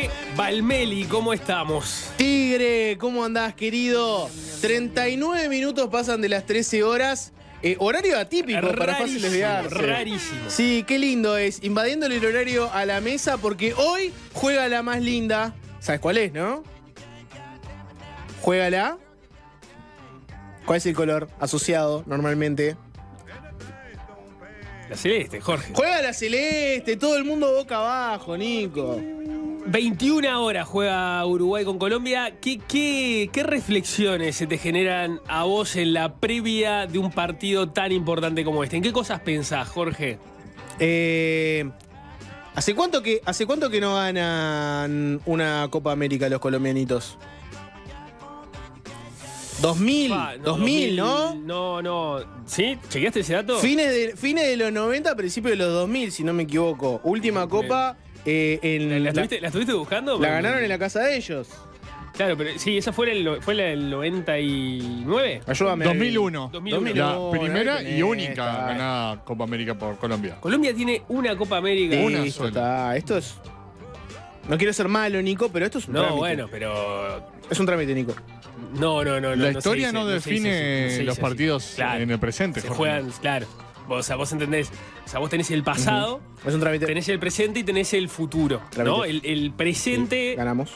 Jorge Valmeli, ¿cómo estamos? Tigre, ¿cómo andás, querido? 39 minutos pasan de las 13 horas. Horario atípico para fáciles de darse. Rarísimo. Sí, qué lindo es. Invadiéndole el horario a la mesa porque hoy juega la más linda. ¿Sabes cuál es, no? Juega la... ¿Cuál es el color asociado normalmente? La celeste, Jorge. Juega la celeste, todo el mundo boca abajo, Nico. 21 horas juega Uruguay con Colombia. ¿Qué reflexiones se te generan a vos en la previa de un partido tan importante como este? ¿En qué cosas pensás, Jorge? ¿Hace cuánto que no ganan una Copa América los colombianitos? 2000, No, 2000, ¿no? No. ¿Sí? ¿Chequeaste ese dato? Fines de los 90, principios de los 2000, si no me equivoco. Última Copa ¿La estuviste buscando? La ganaron en la casa de ellos. Claro, pero sí, esa fue el 99. Ayúdame. 2001. 2001. La primera y única Está. ganada Copa América por Colombia. Colombia tiene una Copa América. Una Listo, sola. está. Esto es... No quiero ser malo, Nico, pero esto es un No, trámite. bueno, pero... Es un trámite, Nico. No. La historia no define los partidos Claro. en el presente, Se Jorge. juegan, claro. Vos entendés. O sea, vos tenés el pasado, Es un trámite. tenés el presente y tenés el futuro. ¿No? Trámite. El presente, Ganamos.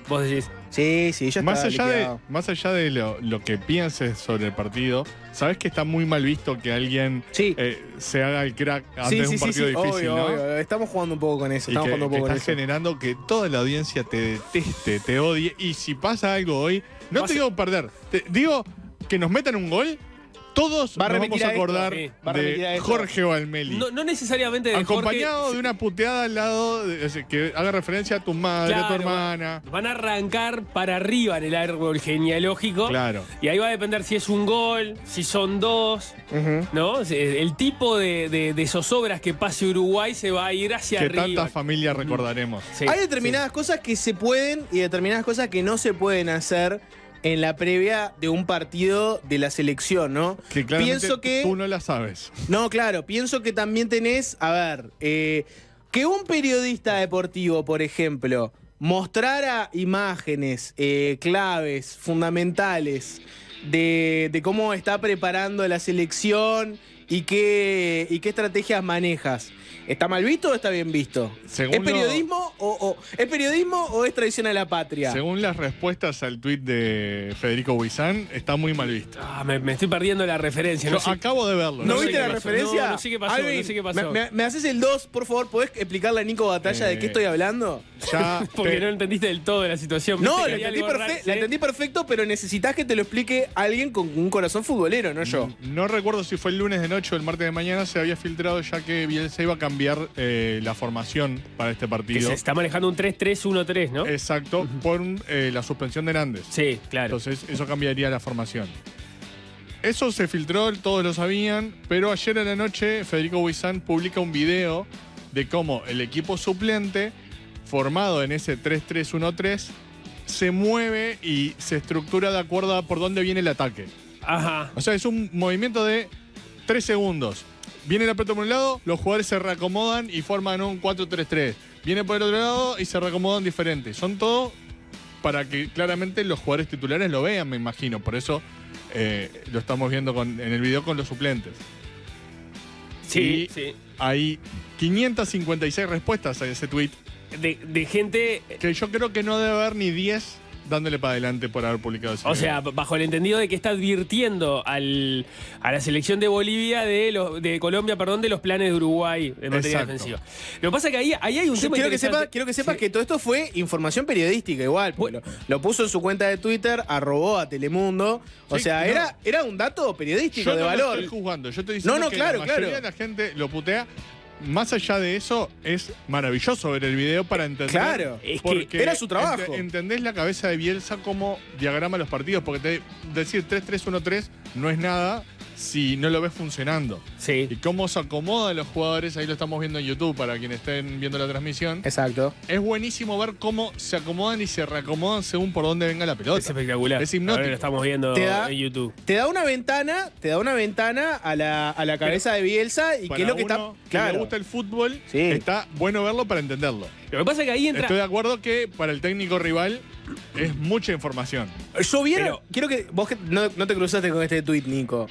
vos decís, Sí, ya Más está allá, liquidado. más allá de lo que pienses sobre el partido, ¿sabes que está muy mal visto que alguien Sí. se haga el crack antes de un partido difícil, obvio, ¿no? obvio. Estamos jugando un poco con eso. Y Estamos que jugando un poco con estás eso. generando que toda la audiencia te deteste, te odie. Y si pasa algo hoy, no Vas te digo perder, te digo que nos metan un gol, todos Va a nos remitir vamos a a esto, acordar sí. Va a remitir a de esto. Jorge Valmeli. no necesariamente de Acompañado Jorge, de una puteada al lado, que haga referencia a tu madre, a tu claro, hermana. van a arrancar para arriba en el árbol genealógico. Claro. Y ahí va a depender si es un gol, si son dos, Ujú. ¿no? El tipo de zozobras que pase Uruguay se va a ir hacia Que arriba. tanta familia recordaremos. Sí, Hay determinadas cosas que se pueden y determinadas cosas que no se pueden hacer en la previa de un partido de la selección, ¿no? Que claramente Pienso que... tú no la sabes. No, claro, pienso que también tenés, a ver, que un periodista deportivo, por ejemplo, mostrara imágenes claves, fundamentales, de cómo está preparando la selección y qué estrategias manejas. ¿Está mal visto o está bien visto? Según ¿Es periodismo ¿es periodismo o es traición a la patria? Según las respuestas al tuit de Federico Huizán, está muy mal visto. Me estoy perdiendo la referencia. Yo No sé- acabo de verlo. ¿No sé viste qué la pasó. referencia? No sé qué pasó, Alvin, no sé qué pasó. ¿Me haces el 2, por favor? ¿Podés explicarle a Nico Batalla de qué estoy hablando? Ya Porque te- no entendiste del todo la situación. No, Viste que la había entendí, algo raro, la ¿sí? entendí perfecto, pero necesitas que te lo explique alguien con un corazón futbolero, no yo. No recuerdo si fue el lunes de noche o el martes de mañana, se había filtrado ya que Bielsa iba a cambiar la formación para este Que partido. se está manejando un 3-3-1-3, ¿no? Exacto, por la suspensión de Hernández. Sí, claro. Entonces, eso cambiaría la formación. Eso se filtró, todos lo sabían, pero ayer a la noche Federico Huizán publica un video de cómo el equipo suplente, formado en ese 3-3-1-3, se mueve y se estructura de acuerdo a por dónde viene el ataque. Ajá. O sea, es un movimiento de 3 segundos. Viene la pelota por un lado, los jugadores se reacomodan y forman un 4-3-3. Viene por el otro lado y se reacomodan diferentes. Son todo para que claramente los jugadores titulares lo vean, me imagino. Por eso lo estamos viendo en el video con los suplentes. Sí, Y sí. hay 556 respuestas a ese tweet De gente. que yo creo que no debe haber ni 10 dándole para adelante por haber publicado ese O video. sea, bajo el entendido de que está advirtiendo a la selección de Bolivia, de Colombia, perdón, de los planes de Uruguay en materia Exacto. defensiva. Lo que pasa es que ahí hay un Yo tema quiero que interesante. sepas que todo esto fue información periodística igual. Porque lo puso en su cuenta de Twitter, arrobó a Telemundo. O Sí, sea, no. era un dato periodístico Yo de no lo valor. estoy juzgando, yo estoy diciendo No, que claro, la mayoría claro. de la gente lo putea. Más allá de eso, es maravilloso ver el video para entender. Claro, es que porque era su trabajo. Entendés la cabeza de Bielsa como diagrama los partidos, porque decir 3-3-1-3 no es nada, si no lo ves funcionando. Sí. Y cómo se acomodan los jugadores, ahí lo estamos viendo en YouTube para quienes estén viendo la transmisión. Exacto. Es buenísimo ver cómo se acomodan y se reacomodan según por dónde venga la pelota. Es espectacular. Es hipnótico. Ahora lo estamos viendo en YouTube. Te da una ventana a la cabeza de Bielsa y Para qué es lo que uno está. que le gusta el fútbol, Sí. está bueno verlo para entenderlo. Lo que pasa es que ahí entra. Estoy de acuerdo que para el técnico rival es mucha información. Llovieron. Quiero que. Vos que no te cruzaste con este tuit, Nico.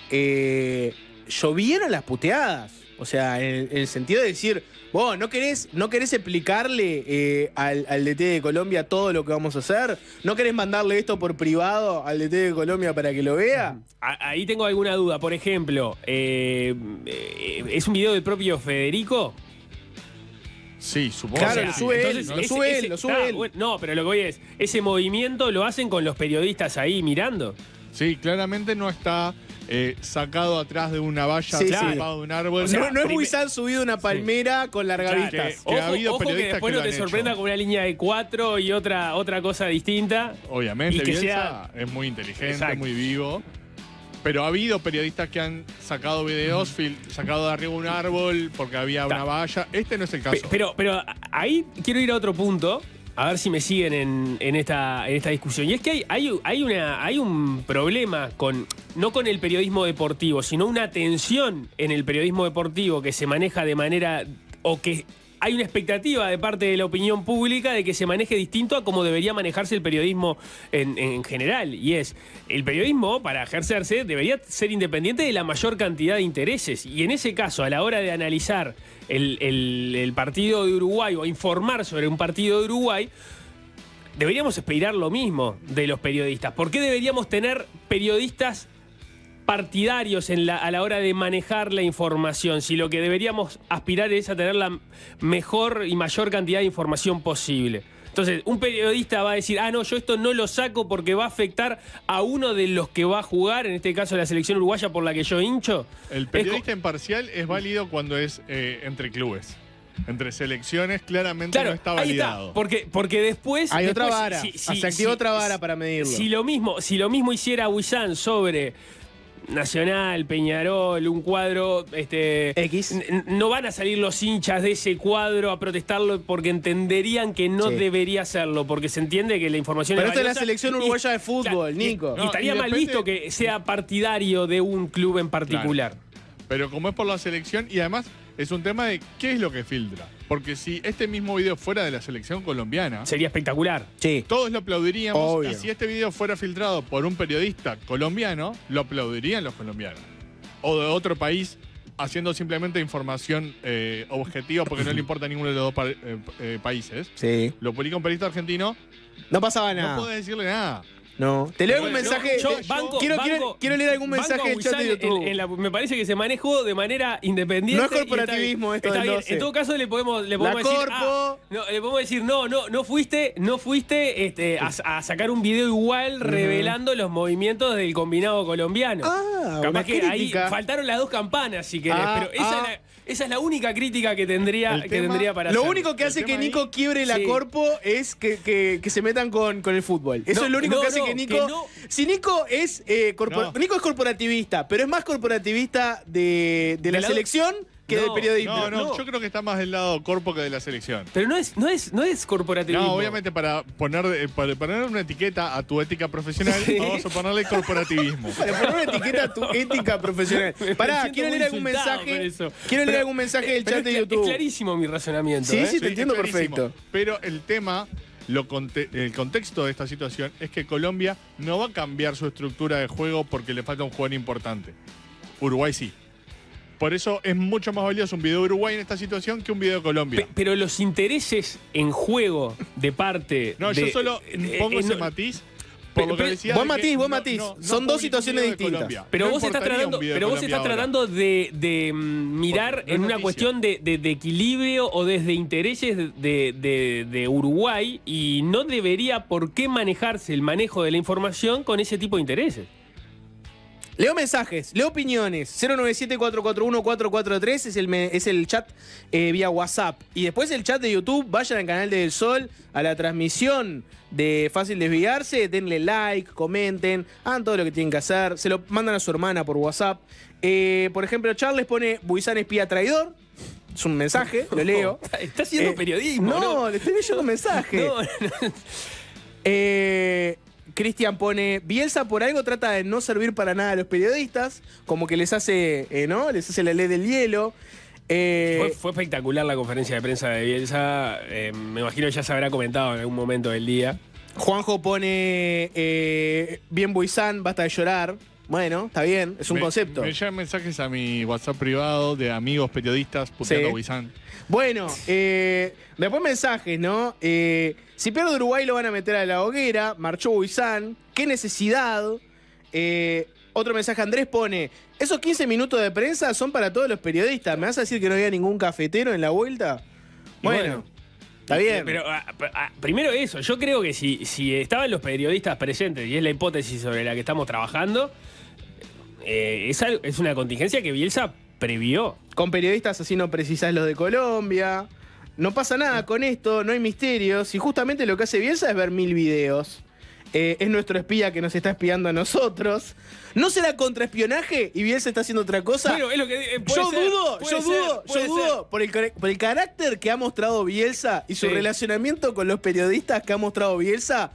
Llovieron las puteadas. O sea, en el sentido de decir, vos no querés explicarle al DT de Colombia todo lo que vamos a hacer. ¿No querés mandarle esto por privado al DT de Colombia para que lo vea? Ahí tengo alguna duda. Por ejemplo, ¿es un video del propio Federico? Sí, supongo. Claro, que lo sí. sube él, Entonces, lo sube él. Bueno, no, pero lo que voy es, ese movimiento lo hacen con los periodistas ahí mirando. Sí, claramente no está sacado atrás de una valla, Sí, trepado de un árbol. O sea, no es muy sal subido una palmera con largavistas. Que ha habido Ojo que periodistas después que no lo te han sorprenda hecho. con una línea de 4 y otra cosa distinta. Obviamente, Y que Bielsa es muy inteligente, Exacto. muy vivo. Pero ha habido periodistas que han sacado videos, sacado de arriba un árbol porque había una valla. Este no es el caso. Pero ahí quiero ir a otro punto, a ver si me siguen en esta discusión. Y es que hay un problema no con el periodismo deportivo, sino una tensión en el periodismo deportivo que se maneja de manera, o que hay una expectativa de parte de la opinión pública de que se maneje distinto a cómo debería manejarse el periodismo en general. Y es, el periodismo, para ejercerse, debería ser independiente de la mayor cantidad de intereses. Y en ese caso, a la hora de analizar el partido de Uruguay o informar sobre un partido de Uruguay, deberíamos esperar lo mismo de los periodistas. ¿Por qué deberíamos tener periodistas partidarios a la hora de manejar la información, si lo que deberíamos aspirar es a tener la mejor y mayor cantidad de información posible? Entonces, un periodista va a decir, no, yo esto no lo saco porque va a afectar a uno de los que va a jugar, en este caso la selección uruguaya por la que yo hincho. El periodista imparcial es válido cuando es entre clubes. Entre selecciones claramente Claro, no está ahí validado. está, porque después... Hay otra después, vara. Se activa otra vara para medirlo. Si lo mismo hiciera Huizán sobre Nacional, Peñarol, un cuadro X. No van a salir los hinchas de ese cuadro a protestarlo porque entenderían que no Sí. debería hacerlo, porque se entiende que la información Pero es esta es la valiosa selección y- uruguaya de fútbol, claro, Nico. Y estaría y mal depende- visto que sea partidario de un club en particular. Pero como es por la selección, y además es un tema de qué es lo que filtra. Porque si este mismo video fuera de la selección colombiana, Sería espectacular. Sí. todos lo aplaudiríamos. Obvio. Y si este video fuera filtrado por un periodista colombiano, lo aplaudirían los colombianos. O de otro país, haciendo simplemente información objetiva porque no le importa a ninguno de los dos países. Sí. Lo publica un periodista argentino, No pasaba no nada. puede decirle nada. No. Te leo algún Bueno, mensaje. Yo te- banco- quiero, banco- quiero- quiero leer algún banco mensaje a del chat de Huizán YouTube. me parece que se manejó de manera independiente. No es y está corporativismo bien. esto Está del bien. 12. En todo caso le podemos decir, Corpo. le podemos decir, no fuiste a sacar un video igual revelando los movimientos del combinado colombiano. Una Capaz que ahí crítica. faltaron las dos campanas, si querés, pero esa es la única crítica que tendría para Lo hacer. único que El hace que tema Nico ahí- quiebre la Sí. corpo es que se metan con el fútbol. Eso No, es lo único no, que hace no, que Nico. que no. Si Nico es No. Nico es corporativista, pero es más corporativista de la lado- selección que del No, periodismo. No, yo creo que está más del lado corpo que de la selección. Pero no es corporativismo. No, obviamente para poner una etiqueta a tu ética profesional, Sí. vamos a ponerle corporativismo. Para poner una etiqueta a tu ética profesional. Me Pará, siento quiero muy leer algún insultado con mensaje. eso. Quiero leer Pero- algún mensaje del pero chat de es YouTube. clarísimo mi razonamiento. Sí, ¿eh? sí. te entiendo es clarísimo. perfecto. Pero el tema, el contexto de esta situación es que Colombia no va a cambiar su estructura de juego porque le falta un jugador importante. Uruguay sí. Por eso es mucho más valioso un video de Uruguay en esta situación que un video de Colombia. Pero los intereses en juego de parte. No, de, yo solo pongo ese no- matiz. Por lo que pero- decía Buen de que matiz. Son dos publico un situaciones video de distintas. Colombia. Pero No vos estás importaría tratando, un video de pero vos Colombia estás ahora. tratando de mirar Porque no en es una noticia. cuestión de equilibrio o desde intereses de Uruguay, y no debería por qué manejarse el manejo de la información con ese tipo de intereses. Leo mensajes, leo opiniones. 097-441-443 es el chat vía WhatsApp. Y después el chat de YouTube. Vayan al canal de Del Sol, a la transmisión de Fácil Desviarse. Denle like, comenten, hagan todo lo que tienen que hacer. Se lo mandan a su hermana por WhatsApp. Por ejemplo, Charles pone Buizán espía traidor. Es un mensaje, lo leo. Está haciendo periodismo. No, le estoy leyendo un mensaje. No. Cristian pone, Bielsa por algo trata de no servir para nada a los periodistas, como que les hace, ¿no? Les hace la ley del hielo. Fue espectacular la conferencia de prensa de Bielsa. Me imagino que ya se habrá comentado en algún momento del día. Juanjo pone, bien Buizán, basta de llorar. Bueno, está bien, es un concepto. Me llegan mensajes a mi WhatsApp privado de amigos periodistas puteando a Buizán. Bueno, después mensajes, ¿no? Si pierde Uruguay lo van a meter a la hoguera. Marchó Buizán. ¿Qué necesidad? Otro mensaje, Andrés pone, esos 15 minutos de prensa son para todos los periodistas. ¿Me vas a decir que no había ningún cafetero en la vuelta? Bueno, está bien. Pero primero eso, yo creo que si estaban los periodistas presentes, y es la hipótesis sobre la que estamos trabajando, es una contingencia que Bielsa previó. Con periodistas así no precisás los de Colombia. No pasa nada con esto, no hay misterios. Y justamente lo que hace Bielsa es ver 1000 videos. Es nuestro espía que nos está espiando a nosotros. ¿No será contraespionaje y Bielsa está haciendo otra cosa? Bueno, es lo que Yo dudo por el carácter que ha mostrado Bielsa y su relacionamiento con los periodistas que ha mostrado Bielsa.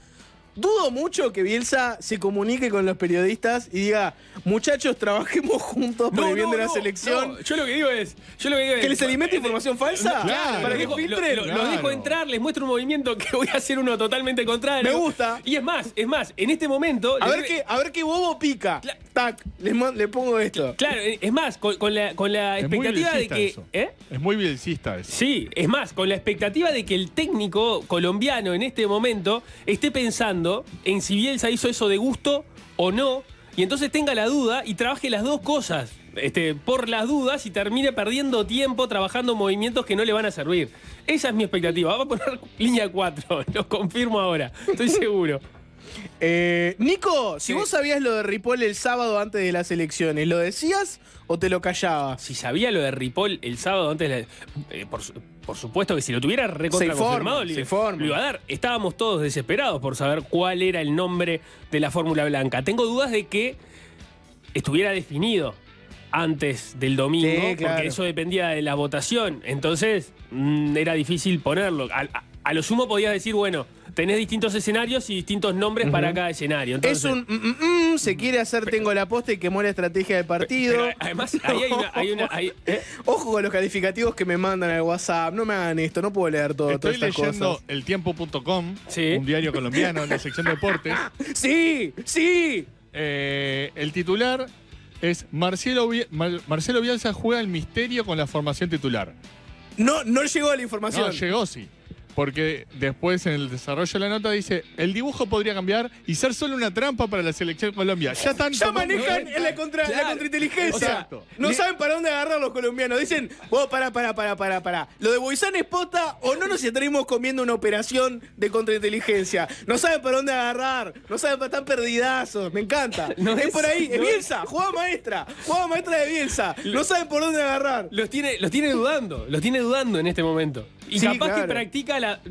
Dudo mucho que Bielsa se comunique con los periodistas y diga, muchachos, trabajemos juntos por el bien de la selección. No. Yo lo que digo es ¿que les alimente información falsa? Claro. ¿Para que filtren? Los dejo entrar, les muestro un movimiento que voy a hacer uno totalmente contrario. Me gusta. Y es más, en este momento... A ver qué bobo pica. Tac, le pongo esto. Claro, es más, con la expectativa de que... Eso. Es muy bielcista eso. Sí, es más, con la expectativa de que el técnico colombiano en este momento esté pensando en si Bielsa hizo eso de gusto o no, y entonces tenga la duda y trabaje las dos cosas por las dudas y termine perdiendo tiempo trabajando movimientos que no le van a servir. Esa es mi expectativa. Vamos a poner línea 4, lo confirmo ahora, estoy seguro. Nico, si vos sabías lo de Ripoll el sábado antes de las elecciones, ¿lo decías o te lo callabas? Si sabía lo de Ripoll el sábado antes de por supuesto que si lo tuviera recontra confirmado, lo iba a dar. Estábamos todos desesperados por saber cuál era el nombre de la fórmula blanca. Tengo dudas de que estuviera definido antes del domingo, sí, claro, porque eso dependía de la votación. Entonces, era difícil ponerlo. A lo sumo podías decir, bueno, tenés distintos escenarios y distintos nombres para cada escenario. Entonces, es un se quiere hacer tengo la posta y quemó la estrategia del partido. Pero además, ahí hay Ojo con los calificativos que me mandan al WhatsApp. No me hagan esto, no puedo leer todo. Estoy todas estas leyendo cosas. eltiempo.com, Sí. un diario colombiano en la sección de deportes. ¡Sí! El titular es Marcelo Bielsa juega el misterio con la formación titular. No llegó la información. No, llegó sí. Porque después en el desarrollo de la nota dice, el dibujo podría cambiar y ser solo una trampa para la selección Colombia. Ya manejan en la contrainteligencia. Exacto. No saben para dónde agarrar los colombianos. Dicen, vos, pará. Lo de Buizán es posta o no nos estaríamos comiendo una operación de contrainteligencia. No saben para dónde agarrar. No saben para están perdidazos. Me encanta. Es por ahí. Es Bielsa. Jugada maestra de Bielsa. No saben por dónde agarrar. los tiene dudando en este momento. Y Sí, capaz claro. que practica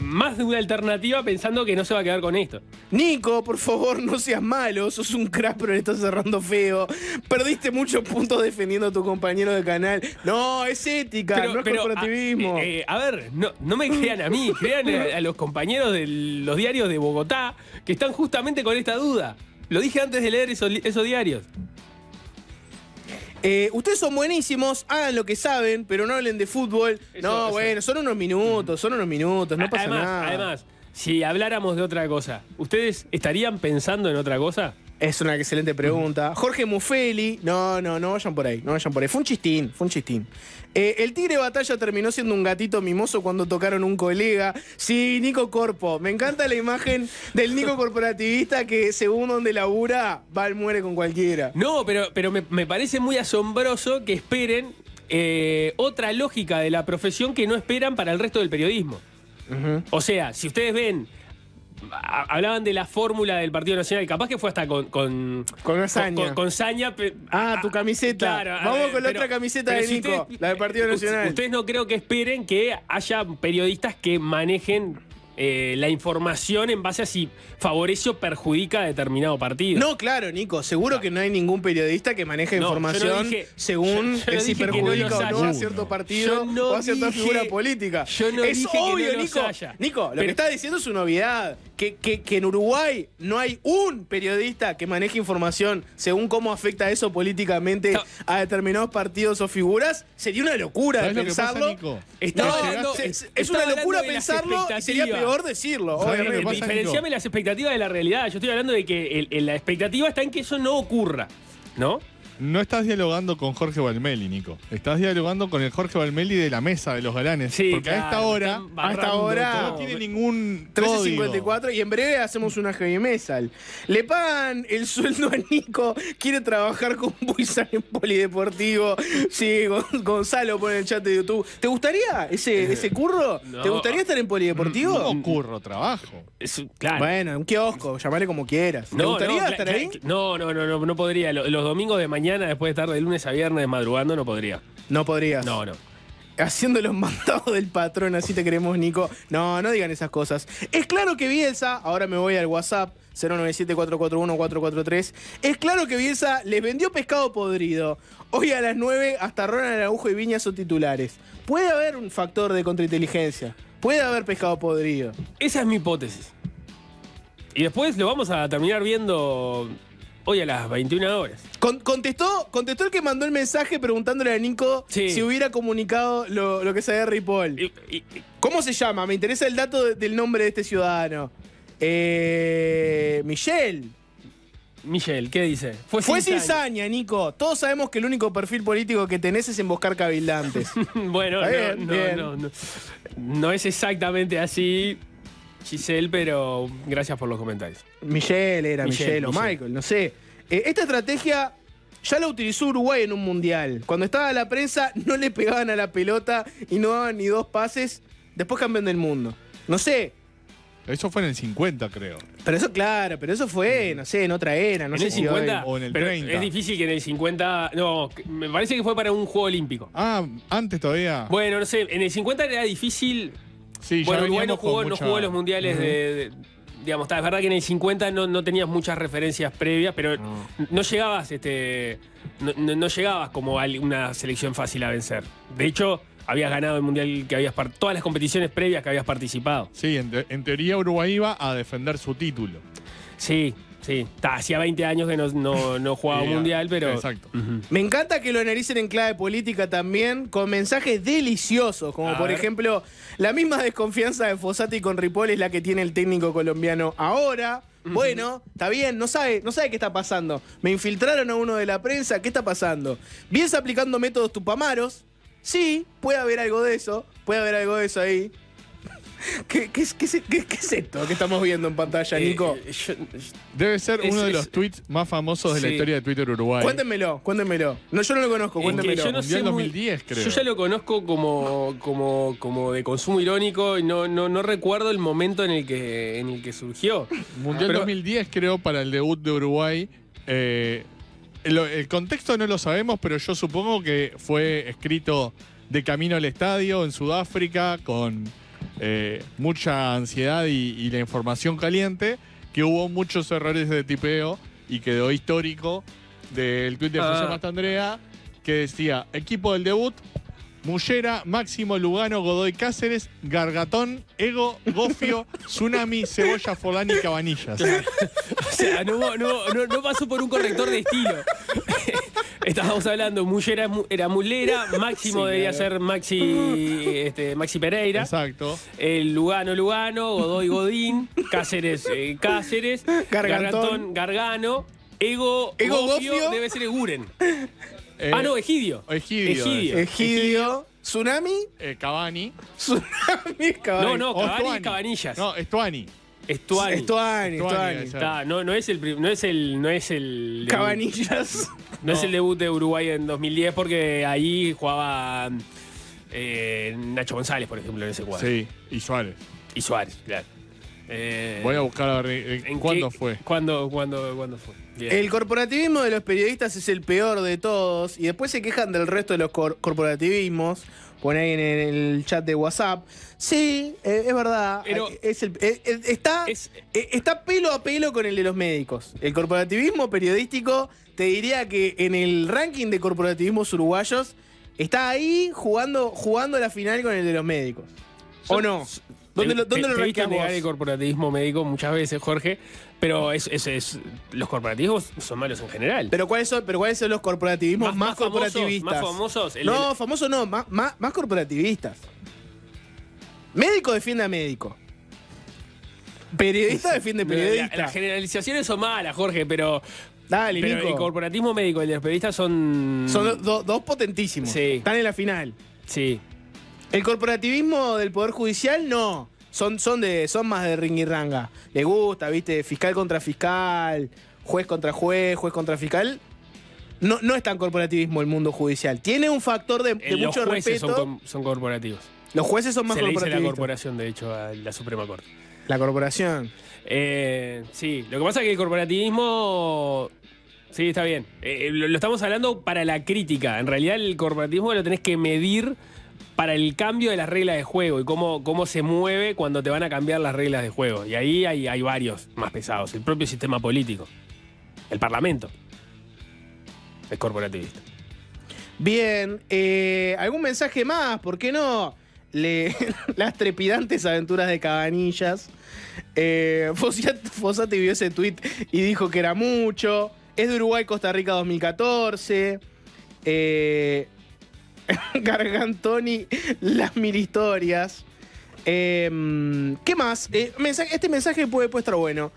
más de una alternativa pensando que no se va a quedar con esto. Nico, por favor, no seas malo. Sos un crack, pero le estás cerrando feo. Perdiste muchos puntos defendiendo a tu compañero de canal. No, es ética, no es corporativismo. A ver, no me crean a mí, crean a los compañeros de los diarios de Bogotá que están justamente con esta duda. Lo dije antes de leer esos diarios. Ustedes son buenísimos, hagan lo que saben, pero no hablen de fútbol. Bueno, son unos minutos, no pasa nada. Además, si habláramos de otra cosa, ¿ustedes estarían pensando en otra cosa? Es una excelente pregunta. Jorge Mufeli, no vayan por ahí, Fue un chistín. El Tigre Batalla terminó siendo un gatito mimoso cuando tocaron un colega. Sí, Nico Corpo. Me encanta la imagen del Nico corporativista que según donde labura, va al muere con cualquiera. No, pero me parece muy asombroso que esperen otra lógica de la profesión que no esperan para el resto del periodismo. O sea, si ustedes ven hablaban de la fórmula del Partido Nacional, capaz que fue hasta con Saña. con Saña. Tu camiseta. Claro, Vamos con la otra camiseta de si Nico, la del Partido Nacional. Ustedes no creo que esperen que haya periodistas que manejen la información en base a si favorece o perjudica a determinado partido. No, claro, Nico, seguro que no hay ningún periodista que maneje No, información yo no dije- según yo no si dije que no perjudica los o no a haya. cierto partido Yo no o a cierta dije- figura política. yo no es dije que obvio, no los Nico. haya. Nico, lo Pero- que estás diciendo es una obviedad. Que en Uruguay no hay un periodista que maneje información según cómo afecta eso políticamente No. a determinados partidos o figuras, sería una locura ¿Sabés lo que pensarlo. pasa, Nico? Estaba No, hablando- es estaba una locura hablando de las pensarlo y sería expectativas. peor decirlo, ¿Sabés lo que obviamente. pasa, Nico? Diferenciame las expectativas de la realidad. Yo estoy hablando de que la expectativa está en que eso no ocurra, ¿no? No estás dialogando con Jorge Valmeli, Nico. Estás dialogando con el Jorge Valmeli de la mesa de los galanes. Sí, porque a esta claro, hora están barrando hora- no todo. tiene ningún 13.54 y en breve hacemos una heavy metal. Le pagan el sueldo a Nico, quiere trabajar con Buizán en Polideportivo. Sí, Gonzalo pone en el chat de YouTube. ¿Te gustaría ese curro? No. ¿Te gustaría estar en Polideportivo? No curro, trabajo. Claro. Bueno, un kiosco, llamale como quieras. ¿Te gustaría estar ahí? No podría. Los domingos de mañana, después de estar de lunes a viernes madrugando, no podría. No podrías. No. Haciendo los mandados del patrón, así te queremos, Nico. No digan esas cosas. Es claro que Bielsa, ahora me voy al WhatsApp, 097-441-443. Es claro que Bielsa les vendió pescado podrido. Hoy a las 9 hasta Ronald Araujo y Viña son titulares. Puede haber un factor de contrainteligencia. Puede haber pescado podrido. Esa es mi hipótesis. Y después lo vamos a terminar viendo hoy a las 21 horas. Contestó el que mandó el mensaje preguntándole a Nico Sí. si hubiera comunicado lo que sabía Ripoll. ¿Cómo se llama? Me interesa el dato del nombre de este ciudadano. Michelle. Michelle, ¿qué dice? Fue cizaña, Nico. Todos sabemos que el único perfil político que tenés es emboscar cabildantes. Bueno, Está bien. no es exactamente así, Giselle, pero gracias por los comentarios. Michelle o Michelle. Michael, no sé. Esta estrategia ya la utilizó Uruguay en un mundial. Cuando estaba la prensa no le pegaban a la pelota y no daban ni dos pases. Después campeón del mundo. No sé. Eso fue en el 50, creo. Pero eso fue, no sé, en otra era. No En sé el si 50, o en el pero 30. es difícil que en el 50... No, me parece que fue para un juego olímpico. Ah, antes todavía. Bueno, no sé, en el 50 era difícil... Sí, ya Bueno, Uruguay no veníamos con jugó, mucha- no jugó los mundiales digamos, es verdad que en el 50 no tenías muchas referencias previas, pero no llegabas, no llegabas como a una selección fácil a vencer. De hecho, habías ganado el mundial que todas las competiciones previas que habías participado. Sí, en teoría Uruguay iba a defender su título. Sí. Hacía 20 años que no jugaba un Sí, mundial, pero. exacto. Ujú. Me encanta que lo analicen en clave política también, con mensajes deliciosos, como A por ver. ejemplo, la misma desconfianza de Fossati con Ripoll es la que tiene el técnico colombiano ahora. Bueno, está bien, no sabe qué está pasando. Me infiltraron a uno de la prensa, ¿qué está pasando? ¿Vienes aplicando métodos tupamaros? Sí, puede haber algo de eso ahí. ¿Qué es esto que estamos viendo en pantalla, Nico? Debe ser Es- uno de es- los tweets más famosos de la Sí. historia de Twitter Uruguay. Cuéntenmelo. No, yo no lo conozco, Es que cuéntenmelo. yo no Mundial sé muy- 2010, creo. Yo ya lo conozco como de consumo irónico y no recuerdo el momento en el que surgió. Mundial Pero- 2010, creo, para el debut de Uruguay. El contexto no lo sabemos, pero yo supongo que fue escrito de camino al estadio en Sudáfrica con mucha ansiedad y la información caliente, que hubo muchos errores de tipeo y quedó histórico del tuit de José Mastandrea, que decía: equipo del debut, Mullera, Máximo, Lugano, Godoy Cáceres, Gargatón, Ego, Gofio, Tsunami, Cebolla, Forlán y Cabanillas. O sea, no pasó por un corrector de estilo. Estábamos hablando, Mullera era Mulera, Máximo Sí, debía claro. ser Maxi Pereira. Exacto. El Lugano, Godoy, Godín, Cáceres, Gargantón. Gargano, Ego, Gofio. debe ser Eguren. Eh, Egidio. Egidio. Egidio. Egidio, Tsunami, Cavani. Tsunami, Cavani. No, O Cavani y Estuani. Cabanillas. No, Estuani. Estuani. Estuani. Exacto. No es el Cabanillas. No es el debut de Uruguay en 2010 porque ahí jugaba Nacho González, por ejemplo, en ese cuadro. Sí, y Suárez. Y Suárez, claro. Voy a buscar a ver cuándo fue. ¿Cuándo fue? Bien. El corporativismo de los periodistas es el peor de todos y después se quejan del resto de los corporativismos. Pone ahí en el chat de WhatsApp. Sí, es verdad. Pero está pelo a pelo con el de los médicos. El corporativismo periodístico, te diría que en el ranking de corporativismos uruguayos está ahí jugando la final con el de los médicos. ¿O no? ¿Dónde lo Te he visto rankeás negar vos? el corporativismo médico muchas veces, Jorge, pero los corporativos son malos en general. ¿Pero cuáles son los corporativismos más corporativistas? Más famosos. No, famosos no, más corporativistas. Médico defiende a médico. Periodista defiende periodista. Las generalizaciones son malas, Jorge, pero Dale, el Nico. corporativismo médico y el de los periodistas son... Son dos potentísimos. Sí. Están en la final. Sí. El corporativismo del Poder Judicial, no. Son más de ringirranga. Le gusta, ¿viste? Fiscal contra fiscal, juez contra fiscal. No es tan corporativismo el mundo judicial. Tiene un factor de Los mucho jueces respeto. son corporativos. Los jueces son más Se le dice la corporativistas. corporación, de hecho, a la Suprema Corte. La corporación. Sí, lo que pasa es que el corporativismo... Sí, está bien. Lo estamos hablando para la crítica. En realidad el corporativismo lo tenés que medir para el cambio de las reglas de juego y cómo se mueve cuando te van a cambiar las reglas de juego. Y ahí hay varios más pesados. El propio sistema político. El Parlamento. Es corporativista. Bien, ¿algún mensaje más? ¿Por qué no? Las trepidantes aventuras de Cabanillas. Fossati vio ese tweet y dijo que era mucho. Es de Uruguay-Costa Rica 2014. Gargantoni, las mil historias. ¿Qué más? Este mensaje puede estar bueno.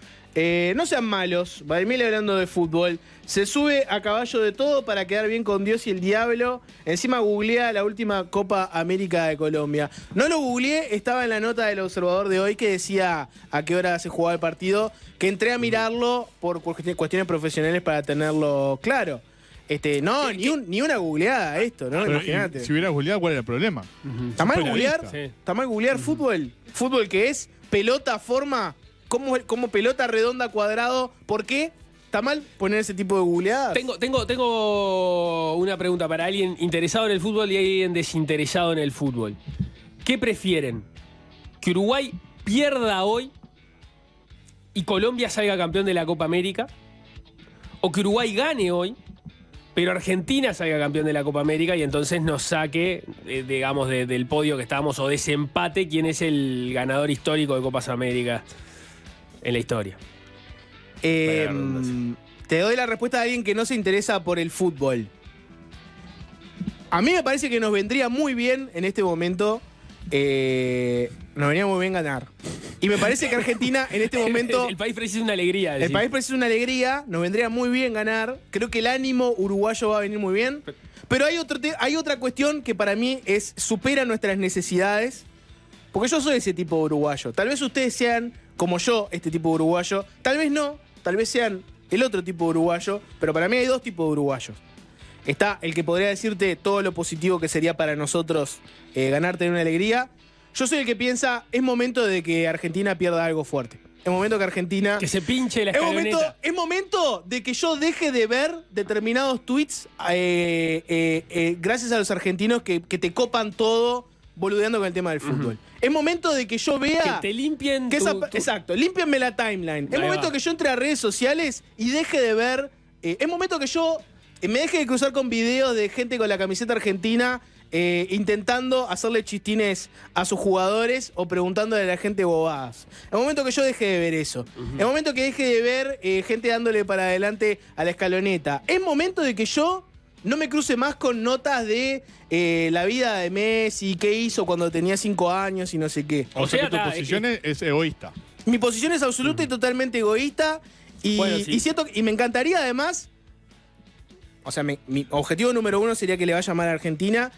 No sean malos. Vladimir hablando de fútbol. Se sube a caballo de todo para quedar bien con Dios y el diablo. Encima googlea la última Copa América de Colombia. No lo googleé, estaba en la nota del Observador de hoy que decía a qué hora se jugaba el partido. Que entré a mirarlo por cuestiones profesionales para tenerlo claro. Ni una googleada esto, ¿no? Pero, Imagínate. si hubiera googleado, ¿cuál era el problema? ¿Está mal googlear? Sí. ¿Está mal googlear fútbol? Fútbol que es pelota, forma, como pelota redonda, cuadrado. ¿Por qué? ¿Está mal poner ese tipo de googleadas? Tengo una pregunta para alguien interesado en el fútbol y alguien desinteresado en el fútbol. ¿Qué prefieren? ¿Que Uruguay pierda hoy y Colombia salga campeón de la Copa América? ¿O que Uruguay gane hoy, pero Argentina salga campeón de la Copa América y entonces nos saque, digamos, del podio que estábamos o desempate quién es el ganador histórico de Copas América en la historia? Te doy la respuesta de alguien que no se interesa por el fútbol. A mí me parece que nos vendría muy bien en este momento. Nos vendría muy bien ganar. Y me parece que Argentina en este momento. El país precisa una alegría. El país precisa una alegría. Nos vendría muy bien ganar. Creo que el ánimo uruguayo va a venir muy bien. Pero hay otra cuestión que para mí supera nuestras necesidades. Porque yo soy ese tipo de uruguayo. Tal vez ustedes sean como yo, este tipo de uruguayo. Tal vez no. Tal vez sean el otro tipo de uruguayo. Pero para mí hay dos tipos de uruguayos. Está el que podría decirte todo lo positivo que sería para nosotros ganar, tener una alegría. Yo soy el que piensa, es momento de que Argentina pierda algo fuerte. Es momento que Argentina... Que se pinche la escaloneta. Es momento de que yo deje de ver determinados tweets gracias a los argentinos que te copan todo boludeando con el tema del fútbol. Es momento de que yo vea... Que te limpien Exacto, límpienme la timeline. Es momento que yo entre a redes sociales y deje de ver... es momento que yo me deje de cruzar con videos de gente con la camiseta argentina intentando hacerle chistines a sus jugadores o preguntándole a la gente bobadas. Es momento que yo deje de ver eso. Es momento que deje de ver gente dándole para adelante a la escaloneta. Es momento de que yo no me cruce más con notas de la vida de Messi, qué hizo cuando tenía 5 años y no sé qué. O sea que tu posición es egoísta. Mi posición es absoluta y totalmente egoísta. Y, Bueno, sí. y me encantaría además... O sea, mi objetivo número 1 sería que le vaya mal a Argentina.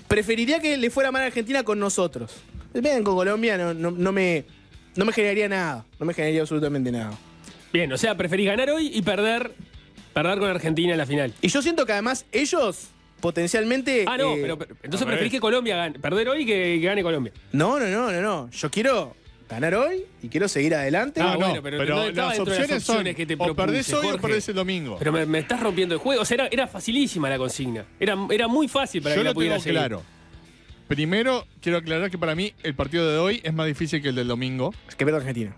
Preferiría que le fuera mal a Argentina con nosotros. Bien, con Colombia no me generaría nada. No me generaría absolutamente nada. Bien, o sea, preferís ganar hoy y perder con Argentina en la final. Y yo siento que además ellos potencialmente... Ah, no, pero entonces preferís que Colombia gane. Perder hoy y que gane Colombia. No. Yo quiero ganar hoy y quiero seguir adelante. Ah, bueno, pero no estaba las dentro de las opciones son opciones que te o propuse, perdés hoy o Jorge. perdés el domingo. Pero me estás rompiendo el juego. O sea, era facilísima la consigna. Era muy fácil para Yo que la lo pudiera tengo seguir. claro. Primero, quiero aclarar que para mí el partido de hoy es más difícil que el del domingo. Es que pierda Argentina.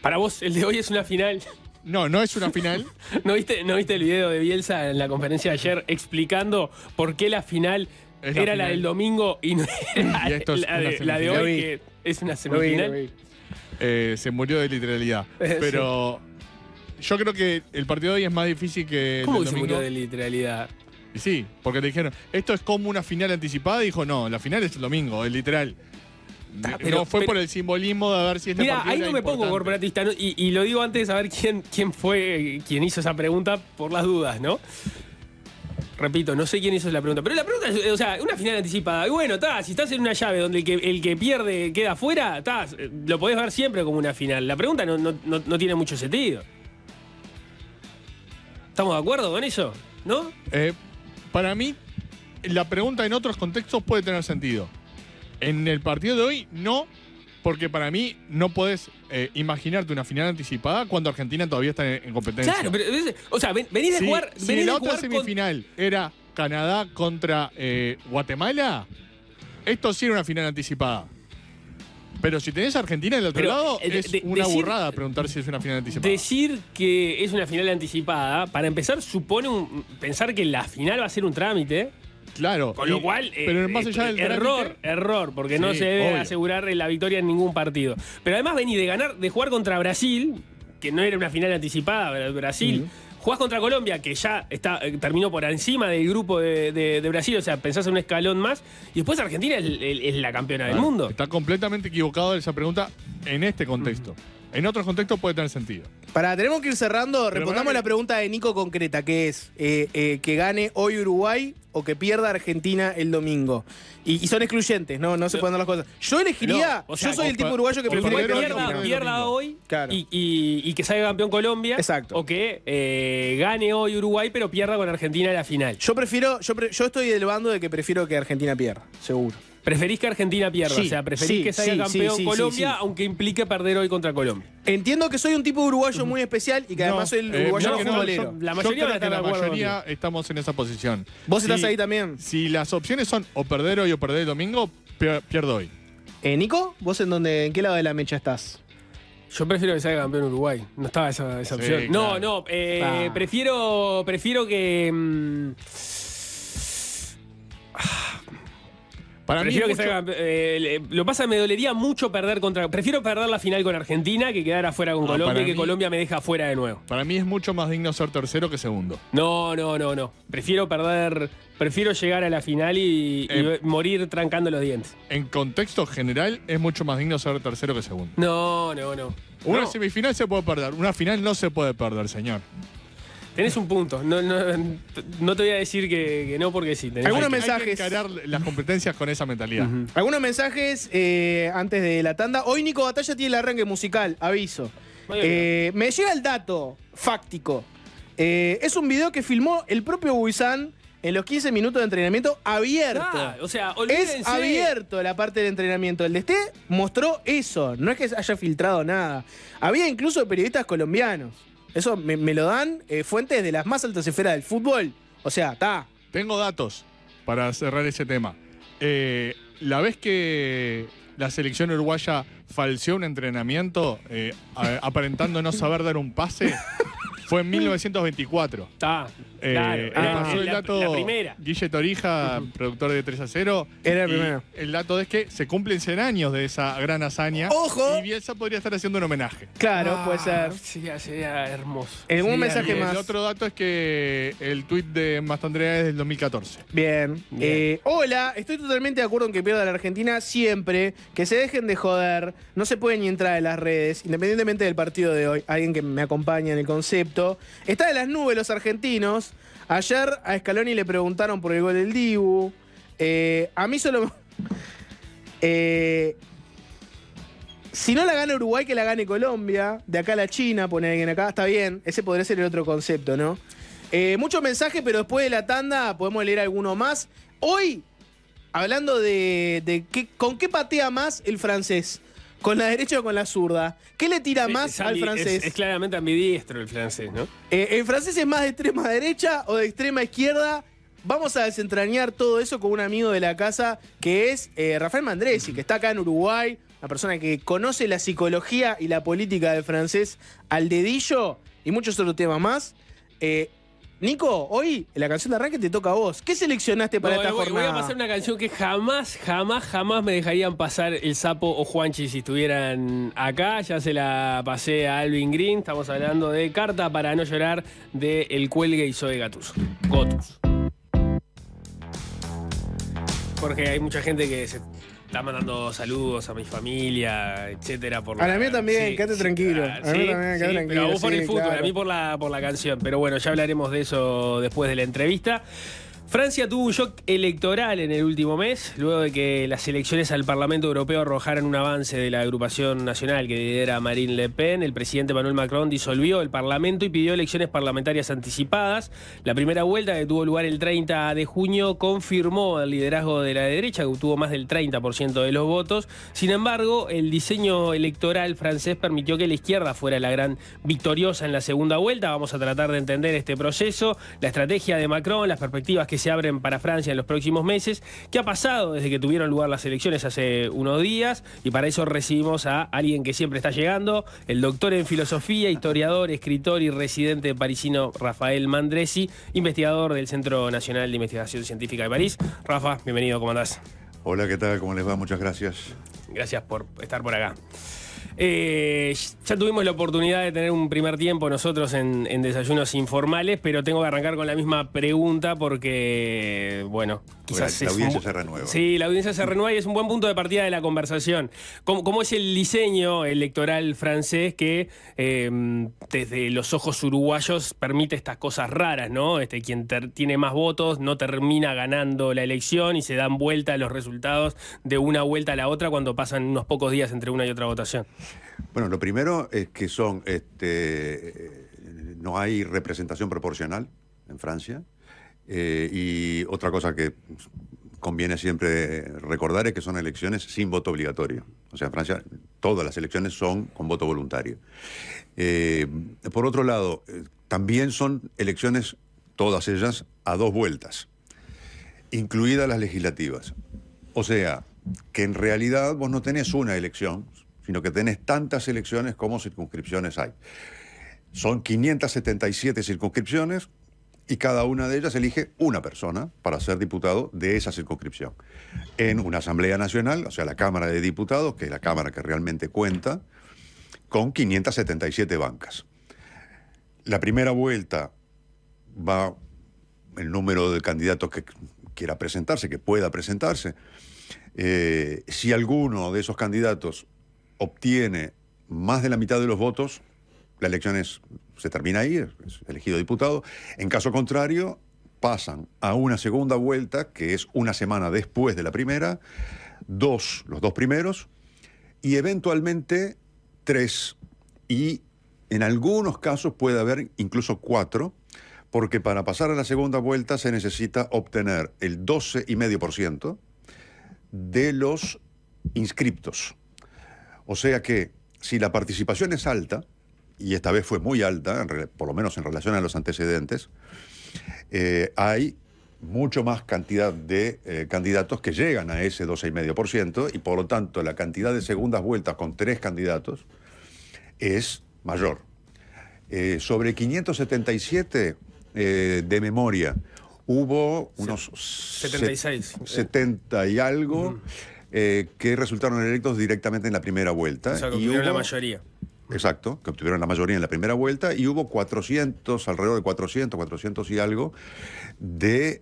Para vos, el de hoy es una final. No es una final. ¿No viste el video de Bielsa en la conferencia de ayer explicando por qué la final Es la era la final. del domingo y no era Y esto es la de una hoy, semifinal. que es una Lo semifinal? vi. Se murió de literalidad. Sí. Pero yo creo que el partido de hoy es más difícil que el ¿Cómo del que se domingo. murió de literalidad? Y sí, porque te dijeron, esto es como una final anticipada. Y dijo, no, la final es el domingo, es literal. pero- Fue pero- por el simbolismo de ver si este Mira, partido ahí era no me pongo importante. corporatista, ¿no? Y lo digo antes de saber quién fue quien hizo esa pregunta por las dudas, ¿no? Repito, no sé quién hizo la pregunta. Pero la pregunta es, o sea, una final anticipada. Y bueno, si estás en una llave donde el que pierde queda afuera, lo podés ver siempre como una final. La pregunta no tiene mucho sentido. ¿Estamos de acuerdo con eso? ¿No? Para mí, la pregunta en otros contextos puede tener sentido. En el partido de hoy, no, porque para mí no podés imaginarte una final anticipada cuando Argentina todavía está en competencia. Claro, pero, o sea, venís de Si- jugar. si venís la de otra jugar semifinal era Canadá contra Guatemala, esto sí era una final anticipada. Pero si tenés a Argentina del otro Pero, lado, es una decir- burrada preguntar si es una final anticipada. Decir que es una final anticipada, para empezar, supone pensar que la final va a ser un trámite. Claro. Con lo cual, pero más allá del trámite, error, porque no Sí, se debe obvio. asegurar la victoria en ningún partido. Pero además vení de jugar contra Brasil, que no era una final anticipada, Brasil. Jugás contra Colombia, que ya terminó por encima del grupo de Brasil, o sea, pensás en un escalón más. Y después Argentina es la campeona del mundo. Está completamente equivocado esa pregunta en este contexto. En otros contextos puede tener sentido. Tenemos que ir cerrando. Pero Respondamos pará que- la pregunta de Nico concreta, que es que gane hoy Uruguay o que pierda Argentina el domingo. Y son excluyentes, no se pueden dar las cosas. Yo elegiría, No, o sea, yo soy el o tipo per- uruguayo que o Que prefiere perder que hoy pierda o perder Argentina. pierda domingo. hoy Claro. y que salga campeón Colombia. Exacto. O que gane hoy Uruguay, pero pierda con Argentina en la final. Yo estoy del bando de que prefiero que Argentina pierda, seguro. Preferís que Argentina pierda, Sí, o sea, preferís sí, que salga sí, campeón sí, Colombia, sí. aunque implique perder hoy contra Colombia. Entiendo que soy un tipo uruguayo muy especial y que además soy el uruguayo mirá que futbolero. la yo mayoría creo van a estar que de la acuerdo mayoría estamos en esa posición. ¿Vos Si- estás ahí también? Si las opciones son o perder hoy o perder el domingo, pierdo hoy. Nico, ¿vos en qué lado de la mecha estás? Yo prefiero que salga campeón Uruguay. No estaba esa opción. claro. No, Ah. prefiero que. Para Prefiero mí que es mucho- salga. Lo pasa, me dolería mucho perder contra. Prefiero perder la final con Argentina que quedar afuera con Colombia para y que mí- Colombia me deja afuera de nuevo. Para mí es mucho más digno ser tercero que segundo. No. Prefiero perder. Prefiero llegar a la final y morir trancando los dientes. En contexto general, es mucho más digno ser tercero que segundo. No. Una No. semifinal se puede perder, una final no se puede perder, señor. Tenés un punto. No te voy a decir que no porque sí. tenés- Algunos Hay que mensajes. encarar las competencias con esa mentalidad. Ujú. Algunos mensajes antes de la tanda. Hoy Nico Batalla tiene el arranque musical, aviso. Me llega el dato fáctico. Es un video que filmó el propio Buizán en los 15 minutos de entrenamiento abierto. O sea, olvídense. Es abierto la parte del entrenamiento. El de este mostró eso. No es que haya filtrado nada. Había incluso periodistas colombianos. Eso me lo dan fuentes de las más altas esferas del fútbol. O sea, está. Tengo datos para cerrar ese tema. La vez que la selección uruguaya falseó un entrenamiento aparentando no saber dar un pase, fue en 1924. Está. Le pasó el dato la primera. Guille Torija, productor de 3-0. Era el y primero. el dato es que se cumplen 100 años de esa gran hazaña. ¡Ojo! Y Bielsa podría estar haciendo un homenaje. Claro, puede ser. Sería hermoso. ¿Algún Sería mensaje Y hermoso. más? el otro dato es que el tuit de Mastandrea es del 2014. Bien. Bien. Hola, estoy totalmente de acuerdo en que pierda la Argentina siempre. Que se dejen de joder. No se pueden ni entrar en las redes, independientemente del partido de hoy. Alguien que me acompaña en el concepto. Está de las nubes los argentinos. Ayer a Scaloni le preguntaron por el gol del Dibu. A mí solo... si no la gana Uruguay, que la gane Colombia. De acá a la China, pone alguien acá. Está bien, ese podría ser el otro concepto, ¿no? Muchos mensajes, pero después de la tanda podemos leer alguno más. Hoy, hablando de con qué patea más el francés. ¿Con la derecha o con la zurda? ¿Qué le tira más al francés? Es claramente ambidiestro el francés, ¿no? ¿El francés es más de extrema derecha o de extrema izquierda? Vamos a desentrañar todo eso con un amigo de la casa que es Rafael Mandresi, que está acá en Uruguay, una persona que conoce la psicología y la política del francés al dedillo y muchos otros temas más. Nico, hoy la canción de arranque te toca a vos. ¿Qué seleccionaste para esta jornada? Voy a pasar una canción que jamás me dejarían pasar el Sapo o Juanchi si estuvieran acá. Ya se la pasé a Alvin Green. Estamos hablando de Carta para no llorar de El Cuelgue y Zoe Gattuso. Gotus. Porque hay mucha gente que se está mandando saludos a mi familia, etcétera. A la mía también, quédate tranquilo. A mí también, quédate tranquilo. Pero a vos por el fútbol, claro. a mí por la canción. Pero bueno, ya hablaremos de eso después de la entrevista. Francia tuvo un shock electoral en el último mes, luego de que las elecciones al Parlamento Europeo arrojaran un avance de la agrupación nacional que lidera Marine Le Pen. El presidente Emmanuel Macron disolvió el Parlamento y pidió elecciones parlamentarias anticipadas. La primera vuelta, que tuvo lugar el 30 de junio, confirmó el liderazgo de la derecha, que obtuvo más del 30% de los votos. Sin embargo, el diseño electoral francés permitió que la izquierda fuera la gran victoriosa en la segunda vuelta. Vamos a tratar de entender este proceso, la estrategia de Macron, las perspectivas que se abren para Francia en los próximos meses. ¿Qué ha pasado desde que tuvieron lugar las elecciones hace unos días? Y para eso recibimos a alguien que siempre está llegando, el doctor en filosofía, historiador, escritor y residente parisino Rafael Mandresi, investigador del Centro Nacional de Investigación Científica de París. Rafa, bienvenido, ¿cómo andás? Hola, ¿qué tal? ¿Cómo les va? Muchas gracias. Gracias por estar por acá. Ya tuvimos la oportunidad de tener un primer tiempo nosotros en Desayunos Informales, pero tengo que arrancar con la misma pregunta porque, bueno, quizás la audiencia se renueva. Sí, la audiencia se renueva y es un buen punto de partida de la conversación. ¿Cómo es el diseño electoral francés que desde los ojos uruguayos permite estas cosas raras, ¿no? Quien tiene más votos no termina ganando la elección y se dan vuelta los resultados de una vuelta a la otra cuando pasan unos pocos días entre una y otra votación? Bueno, lo primero es que no hay representación proporcional en Francia. Y otra cosa que conviene siempre recordar es que son elecciones sin voto obligatorio. O sea, en Francia todas las elecciones son con voto voluntario. Por otro lado, también son elecciones, todas ellas, a 2 vueltas, incluidas las legislativas. O sea, que en realidad vos no tenés una elección, sino que tenés tantas elecciones como circunscripciones hay. Son 577 circunscripciones y cada una de ellas elige una persona para ser diputado de esa circunscripción. En una Asamblea Nacional, o sea, la Cámara de Diputados, que es la Cámara que realmente cuenta, con 577 bancas. La primera vuelta va el número de candidatos que quiera presentarse, que pueda presentarse. Si alguno de esos candidatos obtiene más de la mitad de los votos, la elección se termina ahí, es elegido diputado. En caso contrario, pasan a una segunda vuelta, que es una semana después de la primera, los 2 primeros, y eventualmente 3, y en algunos casos puede haber incluso 4, porque para pasar a la segunda vuelta se necesita obtener el 12,5% de los inscriptos. O sea que si la participación es alta, y esta vez fue muy alta, por lo menos en relación a los antecedentes, hay mucho más cantidad de candidatos que llegan a ese 12,5%, y por lo tanto la cantidad de segundas vueltas con 3 candidatos es mayor. Sobre 577 de memoria, hubo unos 76. 70 y algo que resultaron electos directamente en la primera vuelta. O sea, que obtuvieron la mayoría. Exacto, que obtuvieron la mayoría en la primera vuelta, y hubo 400, alrededor de 400 y algo, de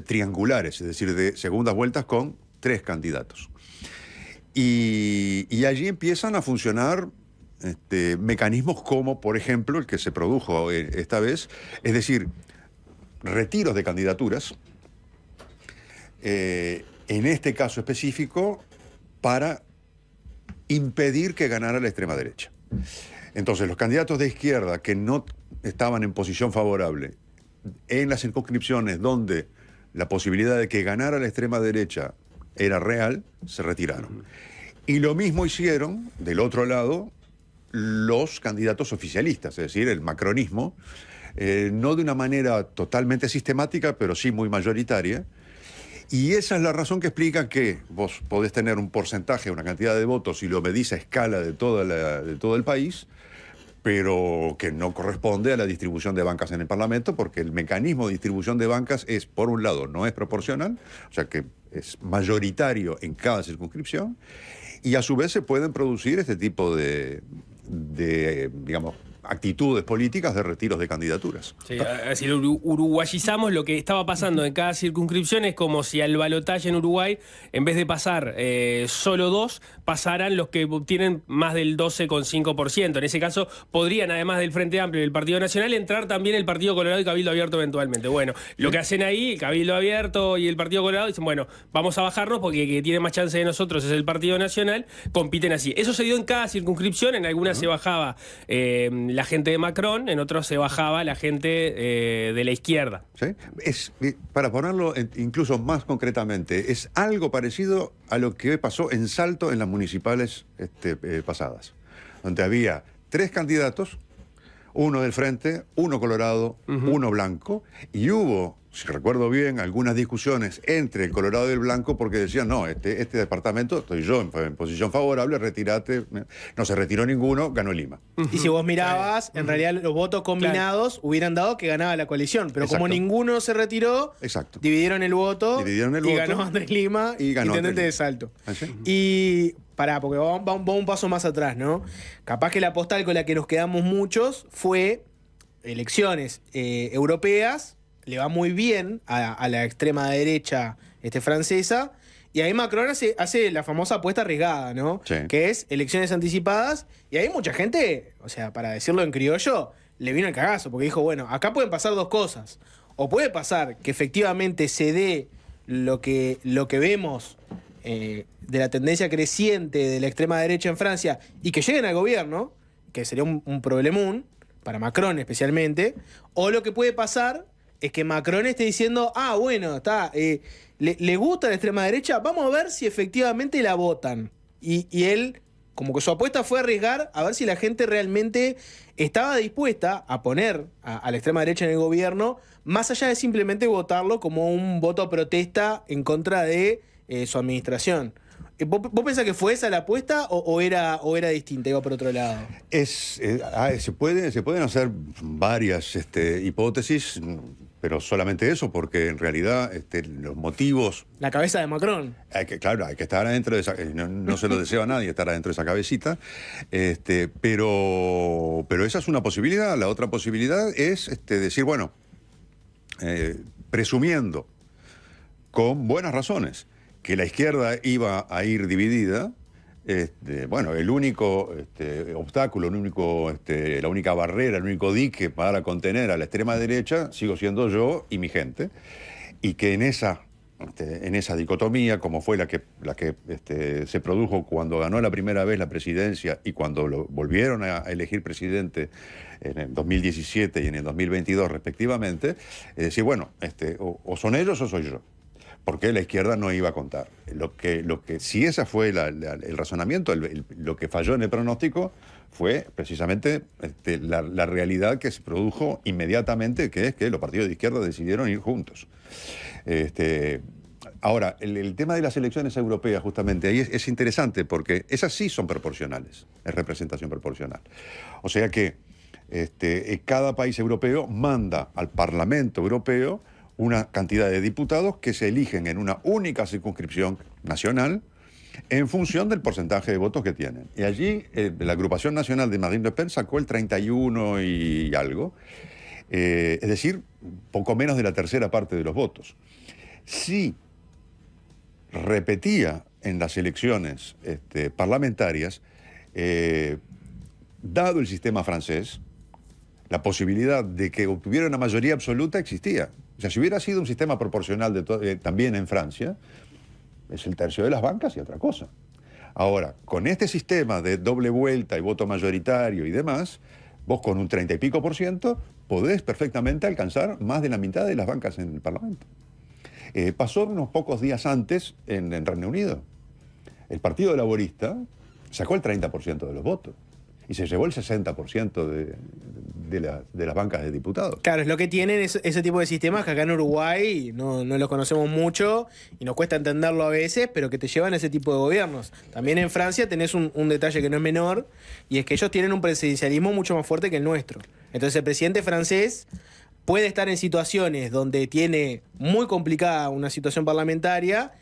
triangulares, es decir, de segundas vueltas con 3 candidatos. Y allí empiezan a funcionar mecanismos como, por ejemplo, el que se produjo esta vez, es decir, retiros de candidaturas, en este caso específico, para impedir que ganara la extrema derecha. Entonces, los candidatos de izquierda que no estaban en posición favorable en las circunscripciones donde la posibilidad de que ganara la extrema derecha era real, se retiraron. Y lo mismo hicieron, del otro lado, los candidatos oficialistas, es decir, el macronismo, no de una manera totalmente sistemática, pero sí muy mayoritaria. Y esa es la razón que explica que vos podés tener un porcentaje, una cantidad de votos, y lo medís a escala de todo el país, pero que no corresponde a la distribución de bancas en el Parlamento, porque el mecanismo de distribución de bancas es, por un lado, no es proporcional, o sea que es mayoritario en cada circunscripción, y a su vez se pueden producir este tipo de digamos, actitudes políticas de retiros de candidaturas. Sí, si lo uruguayizamos, lo que estaba pasando en cada circunscripción es como si al balotaje en Uruguay, en vez de pasar solo 2, pasaran los que obtienen más del 12,5%. En ese caso, podrían, además del Frente Amplio y del Partido Nacional, entrar también el Partido Colorado y Cabildo Abierto eventualmente. Bueno, lo que hacen ahí, el Cabildo Abierto y el Partido Colorado, dicen, bueno, vamos a bajarnos porque el que tiene más chance de nosotros es el Partido Nacional, compiten así. Eso se dio en cada circunscripción, en algunas se bajaba la gente de Macron, en otros se bajaba la gente de la izquierda. ¿Sí? Para ponerlo incluso más concretamente, es algo parecido a lo que pasó en Salto en las municipales pasadas, donde había 3 candidatos, uno del Frente, uno Colorado, uno Blanco, y hubo, si recuerdo bien, algunas discusiones entre el Colorado y el Blanco porque decían, no, este departamento, estoy yo en posición favorable, retirate. No se retiró ninguno, ganó Lima. Y si vos mirabas, en realidad los votos combinados hubieran dado que ganaba la coalición, pero como ninguno se retiró, dividieron el voto y ganó Andrés Lima, y ganó intendente de Salto. ¿Ah, sí? Y porque vamos un paso más atrás, ¿no? Capaz que la postal con la que nos quedamos muchos fue elecciones europeas, le va muy bien a la extrema derecha francesa, y ahí Macron hace la famosa apuesta arriesgada, ¿no? Sí. Que es elecciones anticipadas, y ahí mucha gente, o sea, para decirlo en criollo, le vino el cagazo, porque dijo, bueno, acá pueden pasar 2 cosas. O puede pasar que efectivamente se dé lo que vemos de la tendencia creciente de la extrema derecha en Francia y que lleguen al gobierno, que sería un problemón, para Macron especialmente, o lo que puede pasar es que Macron esté diciendo, bueno, está, le gusta la extrema derecha, vamos a ver si efectivamente la votan. Y él, como que su apuesta fue arriesgar a ver si la gente realmente estaba dispuesta a poner a la extrema derecha en el gobierno, más allá de simplemente votarlo como un voto protesta en contra de su administración. ¿Vos pensás que fue esa la apuesta o era distinta, iba por otro lado? Se pueden hacer varias hipótesis, pero solamente eso, porque en realidad los motivos... La cabeza de Macron. Claro, hay que estar adentro de esa... No se lo deseo a nadie estar adentro de esa cabecita, pero esa es una posibilidad. La otra posibilidad es decir, bueno, presumiendo con buenas razones que la izquierda iba a ir dividida, bueno, el único obstáculo, la única barrera, el único dique para contener a la extrema derecha sigo siendo yo y mi gente, y que en esa dicotomía, como fue la que se produjo cuando ganó la primera vez la presidencia y cuando lo volvieron a elegir presidente en el 2017 y en el 2022 respectivamente, es decir, bueno, o son ellos o soy yo. Porque la izquierda no iba a contar. Si ese fue el razonamiento, lo que falló en el pronóstico fue precisamente la realidad que se produjo inmediatamente, que es que los partidos de izquierda decidieron ir juntos. Ahora, el tema de las elecciones europeas, justamente, ahí es interesante, porque esas sí son proporcionales, es representación proporcional. O sea que cada país europeo manda al Parlamento Europeo una cantidad de diputados que se eligen en una única circunscripción nacional en función del porcentaje de votos que tienen. Y allí la agrupación nacional de Marine Le Pen sacó el 31 y algo, es decir, poco menos de la tercera parte de los votos. Si repetía en las elecciones parlamentarias, dado el sistema francés, la posibilidad de que obtuviera una mayoría absoluta existía. O sea, si hubiera sido un sistema proporcional también en Francia, es el tercio de las bancas y otra cosa. Ahora, con este sistema de doble vuelta y voto mayoritario y demás, vos con un 30 y pico % podés perfectamente alcanzar más de la mitad de las bancas en el Parlamento. Pasó unos pocos días antes en Reino Unido. el Partido Laborista sacó el 30% de los votos y se llevó el 60% de las bancas de diputados. Claro, es lo que tienen ese tipo de sistemas que acá en Uruguay no los conocemos mucho y nos cuesta entenderlo a veces, pero que te llevan a ese tipo de gobiernos. También en Francia tenés un detalle que no es menor, y es que ellos tienen un presidencialismo mucho más fuerte que el nuestro. Entonces el presidente francés puede estar en situaciones donde tiene muy complicada una situación parlamentaria,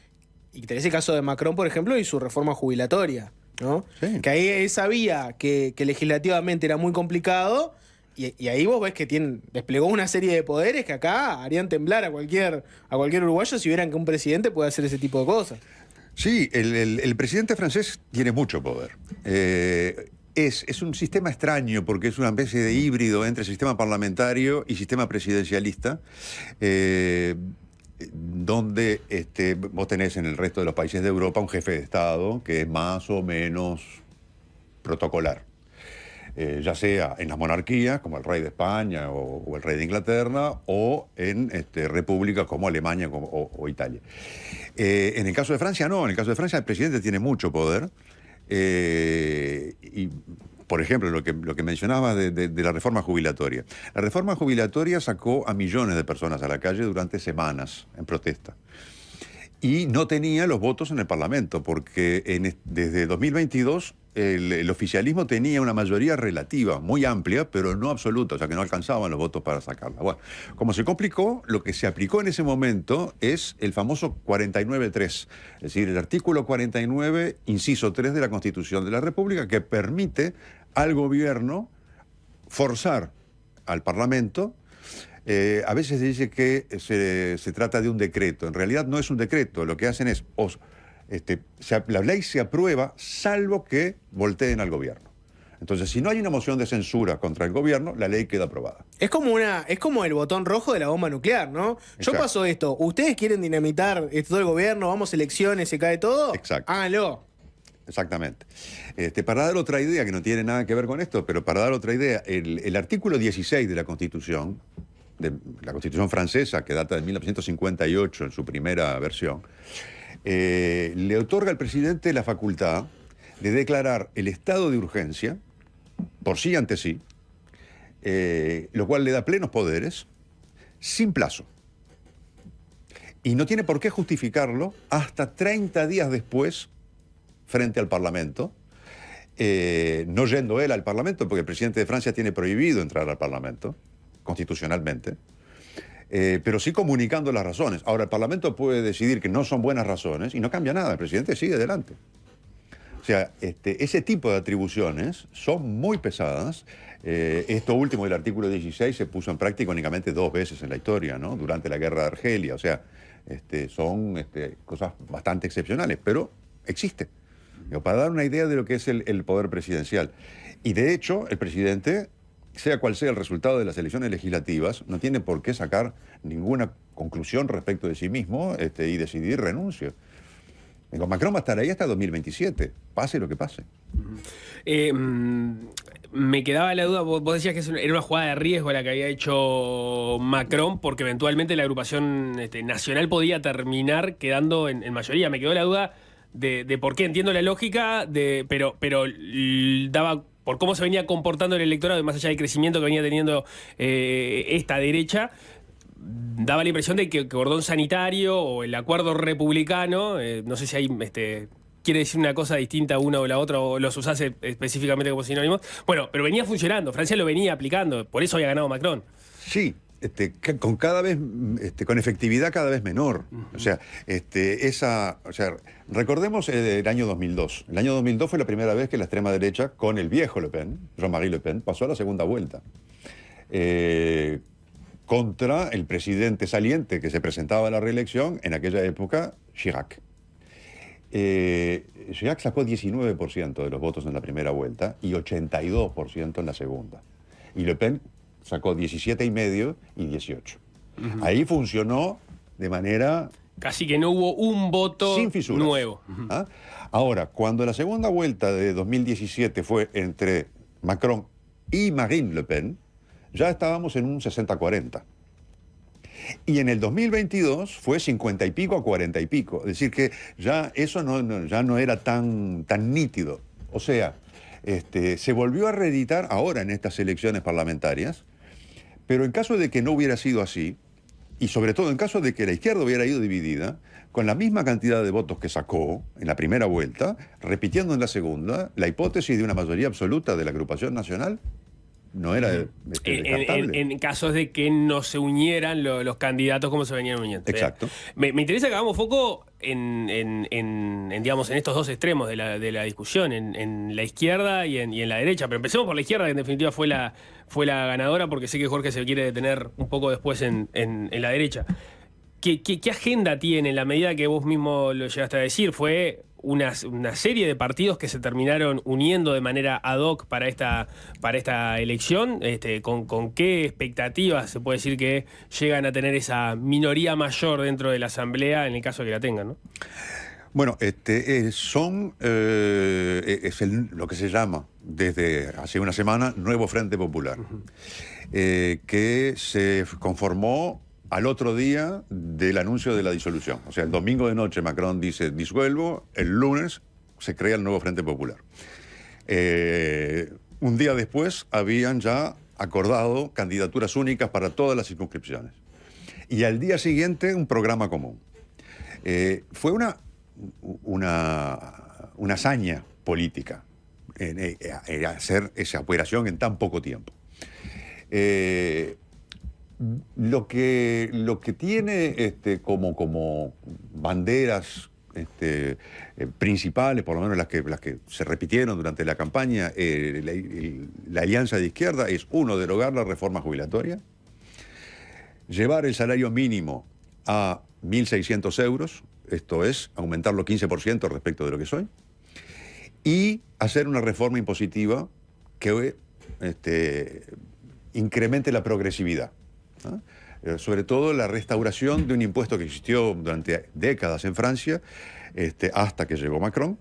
y tenés el caso de Macron, por ejemplo, y su reforma jubilatoria, ¿no? Sí. Que ahí esa vía que legislativamente era muy complicado, y ahí vos ves que desplegó una serie de poderes que acá harían temblar a cualquier uruguayo si vieran que un presidente puede hacer ese tipo de cosas. Sí, el presidente francés tiene mucho poder. Es un sistema extraño porque es una especie de híbrido entre sistema parlamentario y sistema presidencialista, donde vos tenés en el resto de los países de Europa un jefe de Estado que es más o menos protocolar. Ya sea en las monarquías, como el rey de España o el rey de Inglaterra, o en repúblicas como Alemania o Italia. En el caso de Francia, no. En el caso de Francia, el presidente tiene mucho poder. Y, por ejemplo, lo que mencionabas de la reforma jubilatoria. La reforma jubilatoria sacó a millones de personas a la calle durante semanas en protesta. Y no tenía los votos en el Parlamento, porque desde 2022 el oficialismo tenía una mayoría relativa, muy amplia, pero no absoluta, o sea que no alcanzaban los votos para sacarla. Bueno, como se complicó, lo que se aplicó en ese momento es el famoso 49.3, es decir, el artículo 49, inciso 3 de la Constitución de la República, que permite al gobierno forzar al Parlamento. A veces se dice que se trata de un decreto. En realidad no es un decreto. Lo que hacen es, la ley se aprueba salvo que volteen al gobierno. Entonces, si no hay una moción de censura contra el gobierno, la ley queda aprobada. Es como el botón rojo de la bomba nuclear, ¿no? Exacto. Yo paso esto, ustedes quieren dinamitar todo el gobierno, vamos a elecciones, se cae todo. Exacto. Háganlo. Exactamente. Para dar otra idea, que no tiene nada que ver con esto, pero para dar otra idea, el artículo 16 de la Constitución francesa, que data de 1958 en su primera versión, le otorga al presidente la facultad de declarar el estado de urgencia, por sí ante sí, lo cual le da plenos poderes, sin plazo. Y no tiene por qué justificarlo hasta 30 días después, frente al Parlamento, no yendo él al Parlamento, porque el presidente de Francia tiene prohibido entrar al Parlamento, constitucionalmente, pero sí comunicando las razones. Ahora, el Parlamento puede decidir que no son buenas razones y no cambia nada, el presidente sigue adelante. O sea, ese tipo de atribuciones son muy pesadas. Esto último del artículo 16 se puso en práctica únicamente 2 veces en la historia, ¿no? Durante la guerra de Argelia. O sea, son cosas bastante excepcionales, pero existe. Para dar una idea de lo que es el poder presidencial. Y de hecho, el presidente, sea cual sea el resultado de las elecciones legislativas, no tiene por qué sacar ninguna conclusión respecto de sí mismo y decidir renuncia. Macron va a estar ahí hasta 2027, pase lo que pase. Me quedaba la duda, vos decías que era una jugada de riesgo la que había hecho Macron, porque eventualmente la agrupación nacional podía terminar quedando en mayoría. Me quedó la duda de por qué, entiendo la lógica, pero daba por cómo se venía comportando el electorado, más allá del crecimiento que venía teniendo esta derecha, daba la impresión de que cordón sanitario o el acuerdo republicano, no sé si hay quiere decir una cosa distinta una o la otra, o los usase específicamente como sinónimos. Bueno, pero venía funcionando, Francia lo venía aplicando, por eso había ganado Macron. Sí, con cada vez, con efectividad cada vez menor. O sea, recordemos el año 2002. El año 2002 fue la primera vez que la extrema derecha, con el viejo Le Pen, Jean-Marie Le Pen, pasó a la segunda vuelta. Contra el presidente saliente que se presentaba a la reelección en aquella época, Chirac. Chirac sacó 19% de los votos en la primera vuelta y 82% en la segunda. Y Le Pen sacó 17,5 y 18. Ahí funcionó de manera... Casi que no hubo un voto sin fisuras. Nuevo. ¿Ah? Ahora, cuando la segunda vuelta de 2017 fue entre Macron y Marine Le Pen, ya estábamos en un 60-40. Y en el 2022 fue 50 y pico a 40 y pico. Es decir, que ya eso ya no era tan nítido. O sea, se volvió a reeditar ahora en estas elecciones parlamentarias, pero en caso de que no hubiera sido así, y sobre todo en caso de que la izquierda hubiera ido dividida, con la misma cantidad de votos que sacó en la primera vuelta, repitiendo en la segunda, la hipótesis de una mayoría absoluta de la agrupación nacional no era descartable. En casos de que no se unieran los candidatos como se venían uniendo. Exacto. Me interesa que hagamos foco digamos, en estos dos extremos de la discusión, en la izquierda y en la derecha. Pero empecemos por la izquierda, que en definitiva fue la ganadora, porque sé que Jorge se quiere detener un poco después en la derecha. ¿Qué agenda tiene, en la medida que vos mismo lo llegaste a decir? Fue una serie de partidos que se terminaron uniendo de manera ad hoc para esta elección. ¿Con qué expectativas se puede decir que llegan a tener esa minoría mayor dentro de la Asamblea, en el caso de que la tengan, ¿no? Bueno, lo que se llama desde hace una semana Nuevo Frente Popular, que se conformó al otro día del anuncio de la disolución. O sea, el domingo de noche Macron dice disuelvo, el lunes se crea el Nuevo Frente Popular. Un día después habían ya acordado candidaturas únicas para todas las circunscripciones. Y al día siguiente un programa común. Fue una hazaña política hacer esa operación en tan poco tiempo. Lo que tiene como banderas principales, por lo menos las que se repitieron durante la campaña, la alianza de izquierda es, uno, derogar la reforma jubilatoria, llevar el salario mínimo a 1.600 euros, esto es, aumentarlo 15% respecto de lo que soy, y hacer una reforma impositiva que incremente la progresividad, ¿no? Sobre todo la restauración de un impuesto que existió durante décadas en Francia, hasta que llegó Macron,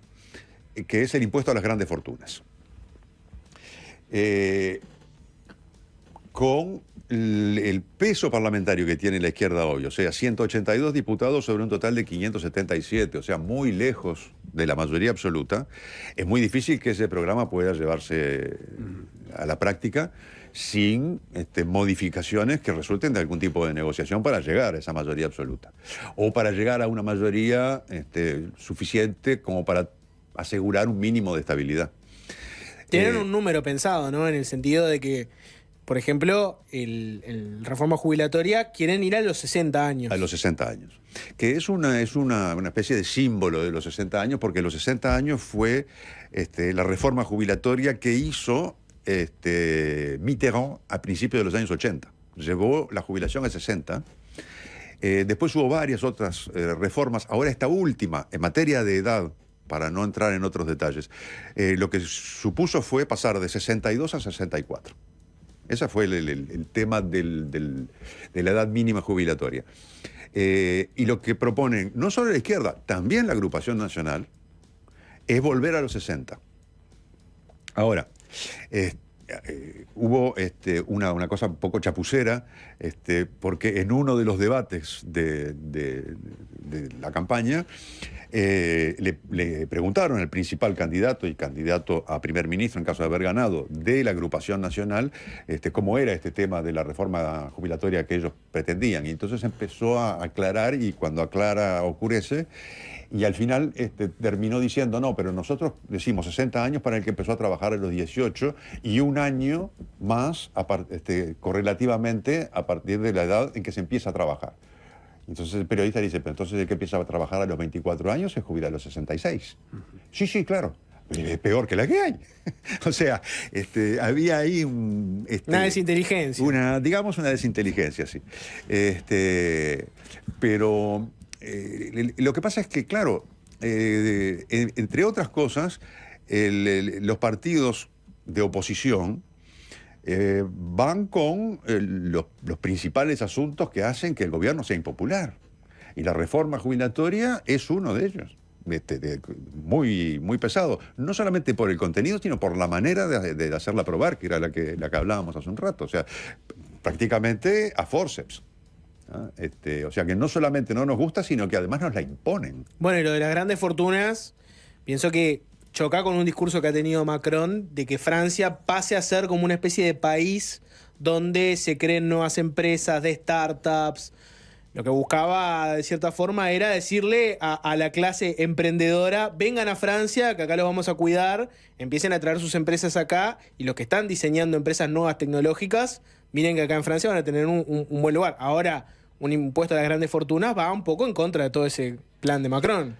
que es el impuesto a las grandes fortunas. Con el peso parlamentario que tiene la izquierda hoy, o sea, 182 diputados sobre un total de 577, o sea, muy lejos de la mayoría absoluta, es muy difícil que ese programa pueda llevarse a la práctica sin modificaciones que resulten de algún tipo de negociación para llegar a esa mayoría absoluta. O para llegar a una mayoría suficiente como para asegurar un mínimo de estabilidad. Tienen un número pensado, ¿no? En el sentido de que, por ejemplo, el reforma jubilatoria quieren ir a los 60 años. A los 60 años. Que es una especie de símbolo de los 60 años, porque los 60 años fue la reforma jubilatoria que hizo Mitterrand a principios de los años 80. Llevó la jubilación a 60. Después hubo varias otras reformas. Ahora esta última, en materia de edad, para no entrar en otros detalles, lo que supuso fue pasar de 62 a 64. Ese fue el tema de la edad mínima jubilatoria. Y lo que proponen, no solo la izquierda, también la agrupación nacional, es volver a los 60. Ahora, hubo una cosa un poco chapucera, porque en uno de los debates de la campaña le preguntaron al principal candidato y candidato a primer ministro en caso de haber ganado de la agrupación nacional cómo era este tema de la reforma jubilatoria que ellos pretendían. Y entonces empezó a aclarar, y cuando aclara ocurrece. Y al final terminó diciendo, no, pero nosotros decimos 60 años para el que empezó a trabajar a los 18 y un año más correlativamente a partir de la edad en que se empieza a trabajar. Entonces el periodista dice, pero entonces el que empieza a trabajar a los 24 años se jubila a los 66. Sí, claro. Es peor que la que hay. O sea, había ahí una desinteligencia. Digamos una desinteligencia, sí. Pero lo que pasa es que, claro, entre otras cosas, los partidos de oposición van con los principales asuntos que hacen que el gobierno sea impopular. Y la reforma jubilatoria es uno de ellos. Muy, muy pesado, no solamente por el contenido, sino por la manera de hacerla aprobar, que era la que hablábamos hace un rato, o sea, prácticamente a forceps. ¿ah? O sea que no solamente no nos gusta, sino que además nos la imponen. Bueno, y lo de las grandes fortunas, pienso que choca con un discurso que ha tenido Macron de que Francia pase a ser como una especie de país donde se creen nuevas empresas de startups. Lo que buscaba, de cierta forma, era decirle a la clase emprendedora, vengan a Francia, que acá los vamos a cuidar, empiecen a traer sus empresas acá, y los que están diseñando empresas nuevas tecnológicas, miren que acá en Francia van a tener un buen lugar. Ahora, un impuesto a las grandes fortunas va un poco en contra de todo ese plan de Macron.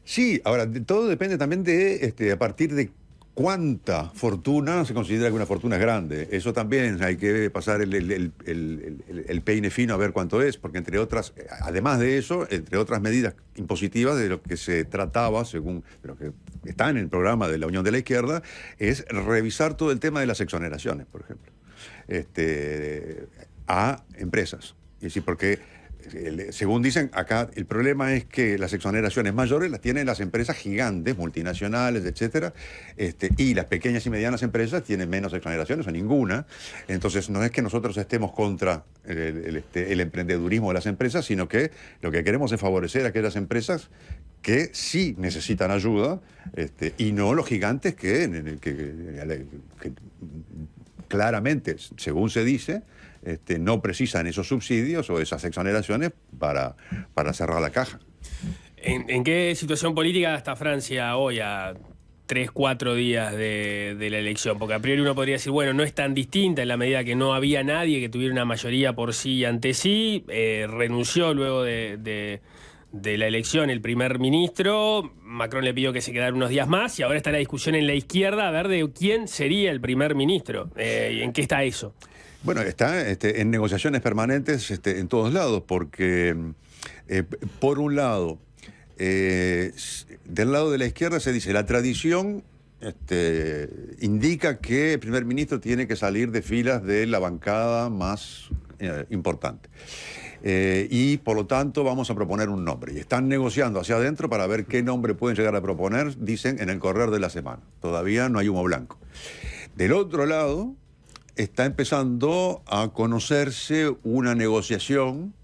Sí, ahora, todo depende también de a partir de cuánta fortuna se considera que una fortuna es grande. Eso también hay que pasar el peine fino a ver cuánto es, porque entre otras, además de eso, entre otras medidas impositivas de lo que se trataba, según de lo que está en el programa de la Unión de la Izquierda, es revisar todo el tema de las exoneraciones, por ejemplo, a empresas. Es decir, porque según dicen acá, el problema es que las exoneraciones mayores las tienen las empresas gigantes, multinacionales, etcétera, y las pequeñas y medianas empresas tienen menos exoneraciones o ninguna. Entonces, no es que nosotros estemos contra el emprendedurismo de las empresas, sino que lo que queremos es favorecer a aquellas empresas que sí necesitan ayuda, y no los gigantes que claramente, según se dice, no precisan esos subsidios o esas exoneraciones para cerrar la caja. ¿En qué situación política está Francia hoy, a 3, 4 días de la elección? Porque a priori uno podría decir, bueno, no es tan distinta en la medida que no había nadie que tuviera una mayoría por sí y ante sí. Renunció luego de la elección el primer ministro. Macron le pidió que se quedara unos días más y ahora está la discusión en la izquierda a ver de quién sería el primer ministro. ¿En qué está eso? Bueno, está en negociaciones permanentes en todos lados, porque por un lado, del lado de la izquierda se dice, la tradición indica que el primer ministro tiene que salir de filas de la bancada más importante. Y por lo tanto vamos a proponer un nombre. Y están negociando hacia adentro para ver qué nombre pueden llegar a proponer, dicen, en el correr de la semana. Todavía no hay humo blanco. Del otro lado, está empezando a conocerse una negociación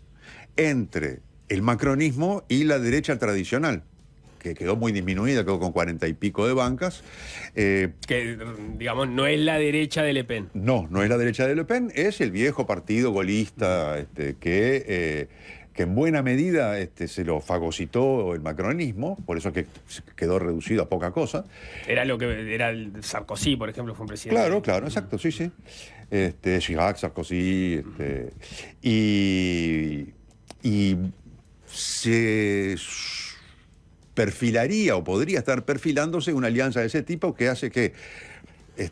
entre el macronismo y la derecha tradicional, que quedó muy disminuida, quedó con 40 y pico de bancas. Que, digamos, no es la derecha de Le Pen. No es la derecha de Le Pen, es el viejo partido golista que en buena medida se lo fagocitó el macronismo, por eso que quedó reducido a poca cosa. Era lo que era el Sarkozy, por ejemplo, fue un presidente. Claro, exacto, sí. Chirac, Sarkozy, y se perfilaría o podría estar perfilándose una alianza de ese tipo que hace que,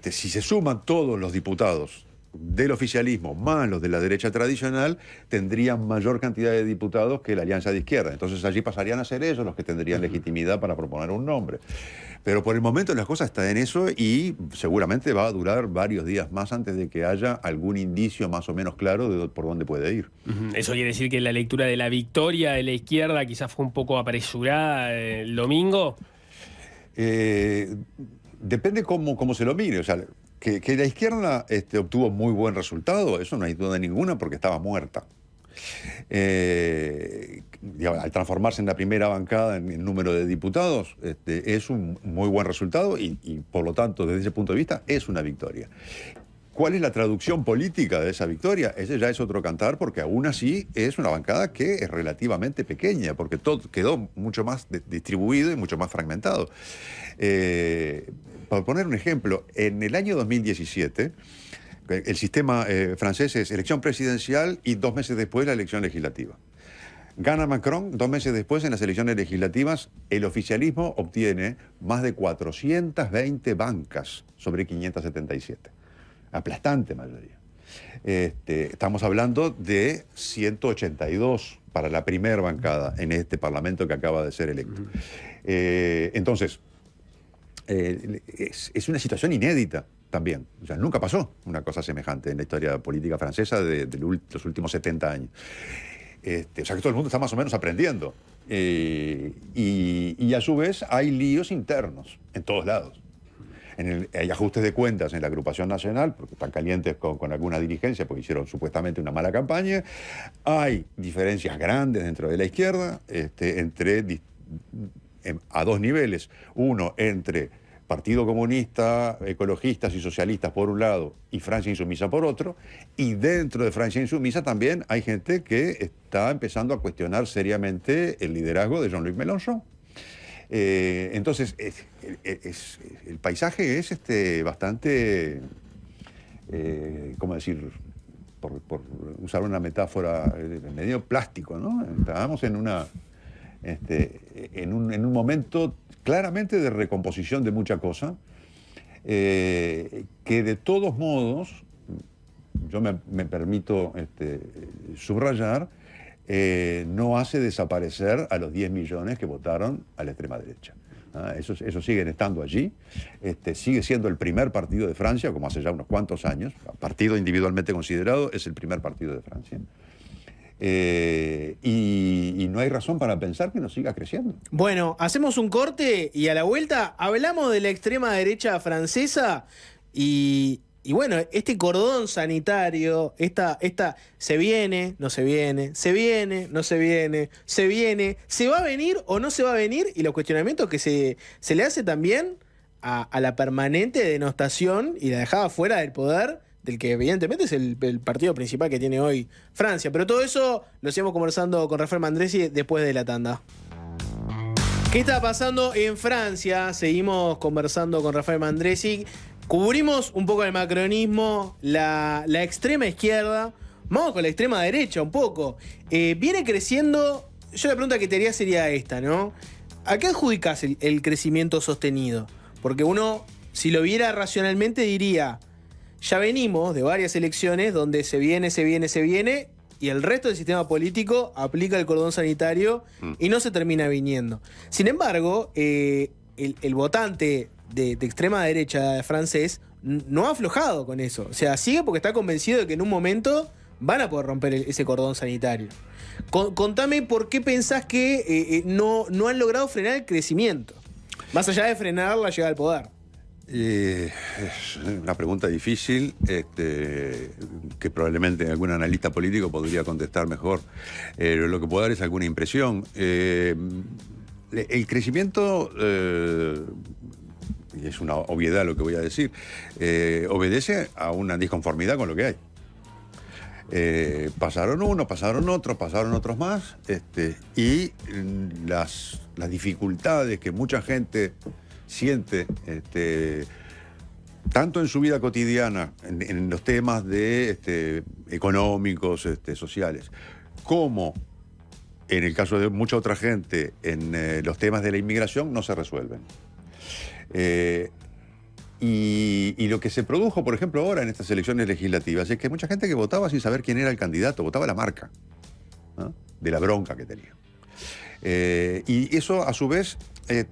si se suman todos los diputados del oficialismo más los de la derecha tradicional, tendrían mayor cantidad de diputados que la alianza de izquierda. Entonces allí pasarían a ser ellos los que tendrían legitimidad para proponer un nombre. Pero por el momento las cosas están en eso y seguramente va a durar varios días más antes de que haya algún indicio más o menos claro de por dónde puede ir. Eso quiere decir que la lectura de la victoria de la izquierda quizás fue un poco apresurada el domingo. Depende cómo se lo mire. O sea, que la izquierda obtuvo muy buen resultado, eso no hay duda ninguna, porque estaba muerta. Al transformarse en la primera bancada en número de diputados, es un muy buen resultado y por lo tanto, desde ese punto de vista, es una victoria. ¿Cuál es la traducción política de esa victoria? Ese ya es otro cantar, porque aún así es una bancada que es relativamente pequeña, porque todo quedó mucho más distribuido y mucho más fragmentado. Para poner un ejemplo, en el año 2017, el sistema francés es elección presidencial y 2 meses después la elección legislativa. Gana Macron, 2 meses después en las elecciones legislativas, el oficialismo obtiene más de 420 bancas sobre 577. Aplastante mayoría. Estamos hablando de 182 para la primera bancada en este Parlamento que acaba de ser electo. Entonces, es una situación inédita también. O sea, nunca pasó una cosa semejante en la historia política francesa de los últimos 70 años. O sea que todo el mundo está más o menos aprendiendo. Y a su vez hay líos internos en todos lados. hay ajustes de cuentas en la agrupación nacional, porque están calientes con alguna dirigencia, porque hicieron supuestamente una mala campaña. Hay diferencias grandes dentro de la izquierda, a dos niveles. Uno, entre Partido Comunista, ecologistas y socialistas por un lado y Francia Insumisa por otro, y dentro de Francia Insumisa también hay gente que está empezando a cuestionar seriamente el liderazgo de Jean-Luc Mélenchon. Entonces, el paisaje es bastante, ¿cómo decir? Por usar una metáfora medio plástico, ¿no? Estábamos en un momento claramente de recomposición de mucha cosa, que de todos modos, yo me permito subrayar, no hace desaparecer a los 10 millones que votaron a la extrema derecha. Esos siguen estando allí. Sigue siendo el primer partido de Francia, como hace ya unos cuantos años. Partido individualmente considerado, es el primer partido de Francia. Y no hay razón para pensar que no siga creciendo. Bueno, hacemos un corte y a la vuelta hablamos de la extrema derecha francesa y bueno, este cordón sanitario, se viene, no se viene, se viene, no se viene, se viene, se va a venir o no se va a venir, y los cuestionamientos que se le hace también a la permanente denostación y la dejada fuera del poder del que evidentemente es el partido principal que tiene hoy Francia. Pero todo eso lo seguimos conversando con Rafael Mandresi después de la tanda. ¿Qué está pasando en Francia? Seguimos conversando con Rafael Mandresi. Cubrimos un poco el macronismo, la extrema izquierda. Vamos con la extrema derecha un poco. Viene creciendo. Yo la pregunta que te haría sería esta, ¿no? ¿A qué adjudicás el crecimiento sostenido? Porque uno, si lo viera racionalmente, diría: ya venimos de varias elecciones donde se viene, y el resto del sistema político aplica el cordón sanitario y no se termina viniendo. Sin embargo, el votante de extrema derecha francés no ha aflojado con eso. O sea, sigue porque está convencido de que en un momento van a poder romper ese cordón sanitario. Contame por qué pensás que no han logrado frenar el crecimiento, más allá de frenar la llegada al poder. Es una pregunta difícil, que probablemente algún analista político podría contestar mejor. Lo que puedo dar es alguna impresión. El crecimiento, y es una obviedad lo que voy a decir, obedece a una disconformidad con lo que hay. Pasaron unos, pasaron otros más, y las dificultades que mucha gente siente, tanto en su vida cotidiana, en los temas económicos, sociales, como en el caso de mucha otra gente, en los temas de la inmigración, no se resuelven. Y lo que se produjo, por ejemplo, ahora en estas elecciones legislativas, es que hay mucha gente que votaba sin saber quién era el candidato, votaba la marca, ¿no? De la bronca que tenía. Y eso, a su vez,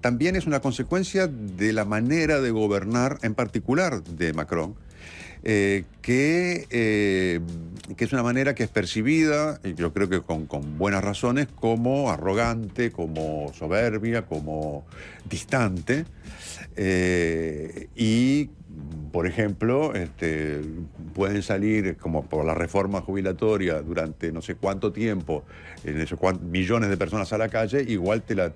también es una consecuencia de la manera de gobernar, en particular de Macron, que es una manera que es percibida, yo creo que con buenas razones, como arrogante, como soberbia, como distante. Y, por ejemplo, pueden salir, como por la reforma jubilatoria, durante no sé cuánto tiempo, millones de personas a la calle, igual te la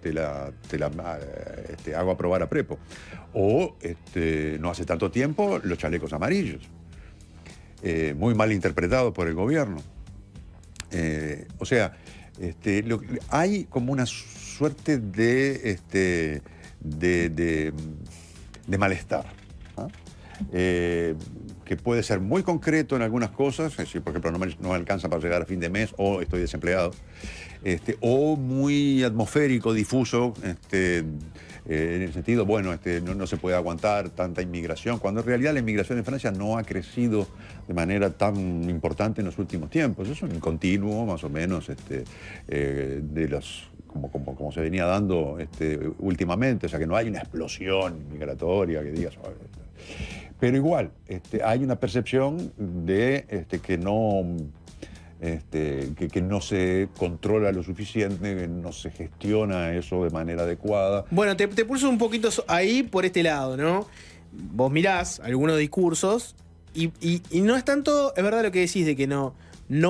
hago aprobar a prepo. O, no hace tanto tiempo, los chalecos amarillos, muy mal interpretados por el gobierno. O sea, hay como una suerte de malestar, ¿no? Que puede ser muy concreto en algunas cosas, es decir, por ejemplo, no me alcanza para llegar a fin de mes, o estoy desempleado, o muy atmosférico, difuso, en el sentido, bueno, no se puede aguantar tanta inmigración, cuando en realidad la inmigración en Francia no ha crecido de manera tan importante en los últimos tiempos. Es un continuo, más o menos, de los... Como se venía dando últimamente, o sea que no hay una explosión migratoria que digas. Pero igual, hay una percepción de que no se controla lo suficiente, que no se gestiona eso de manera adecuada. Bueno, te pulso un poquito ahí por este lado, ¿no? vos mirás algunos discursos y no es tanto, es verdad lo que decís de que no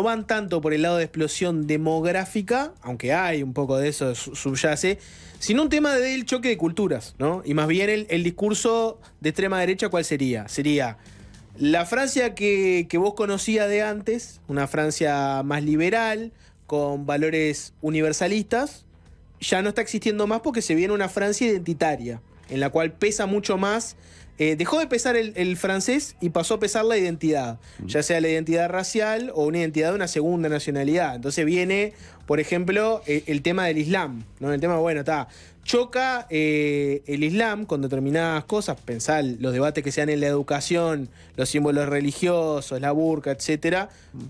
van tanto por el lado de explosión demográfica, aunque hay un poco de eso subyace, sino un tema del choque de culturas, ¿no? Y más bien el discurso de extrema derecha, ¿cuál sería? Sería la Francia que vos conocías de antes, una Francia más liberal, con valores universalistas, ya no está existiendo más porque se viene una Francia identitaria, en la cual pesa mucho más. Dejó de pesar el francés y pasó a pesar la identidad, ya sea la identidad racial o una identidad de una segunda nacionalidad. Entonces viene, por ejemplo, el tema del Islam, ¿no? El tema, bueno, choca el Islam con determinadas cosas. Pensá los debates que se dan en la educación, los símbolos religiosos, la burka, etcétera.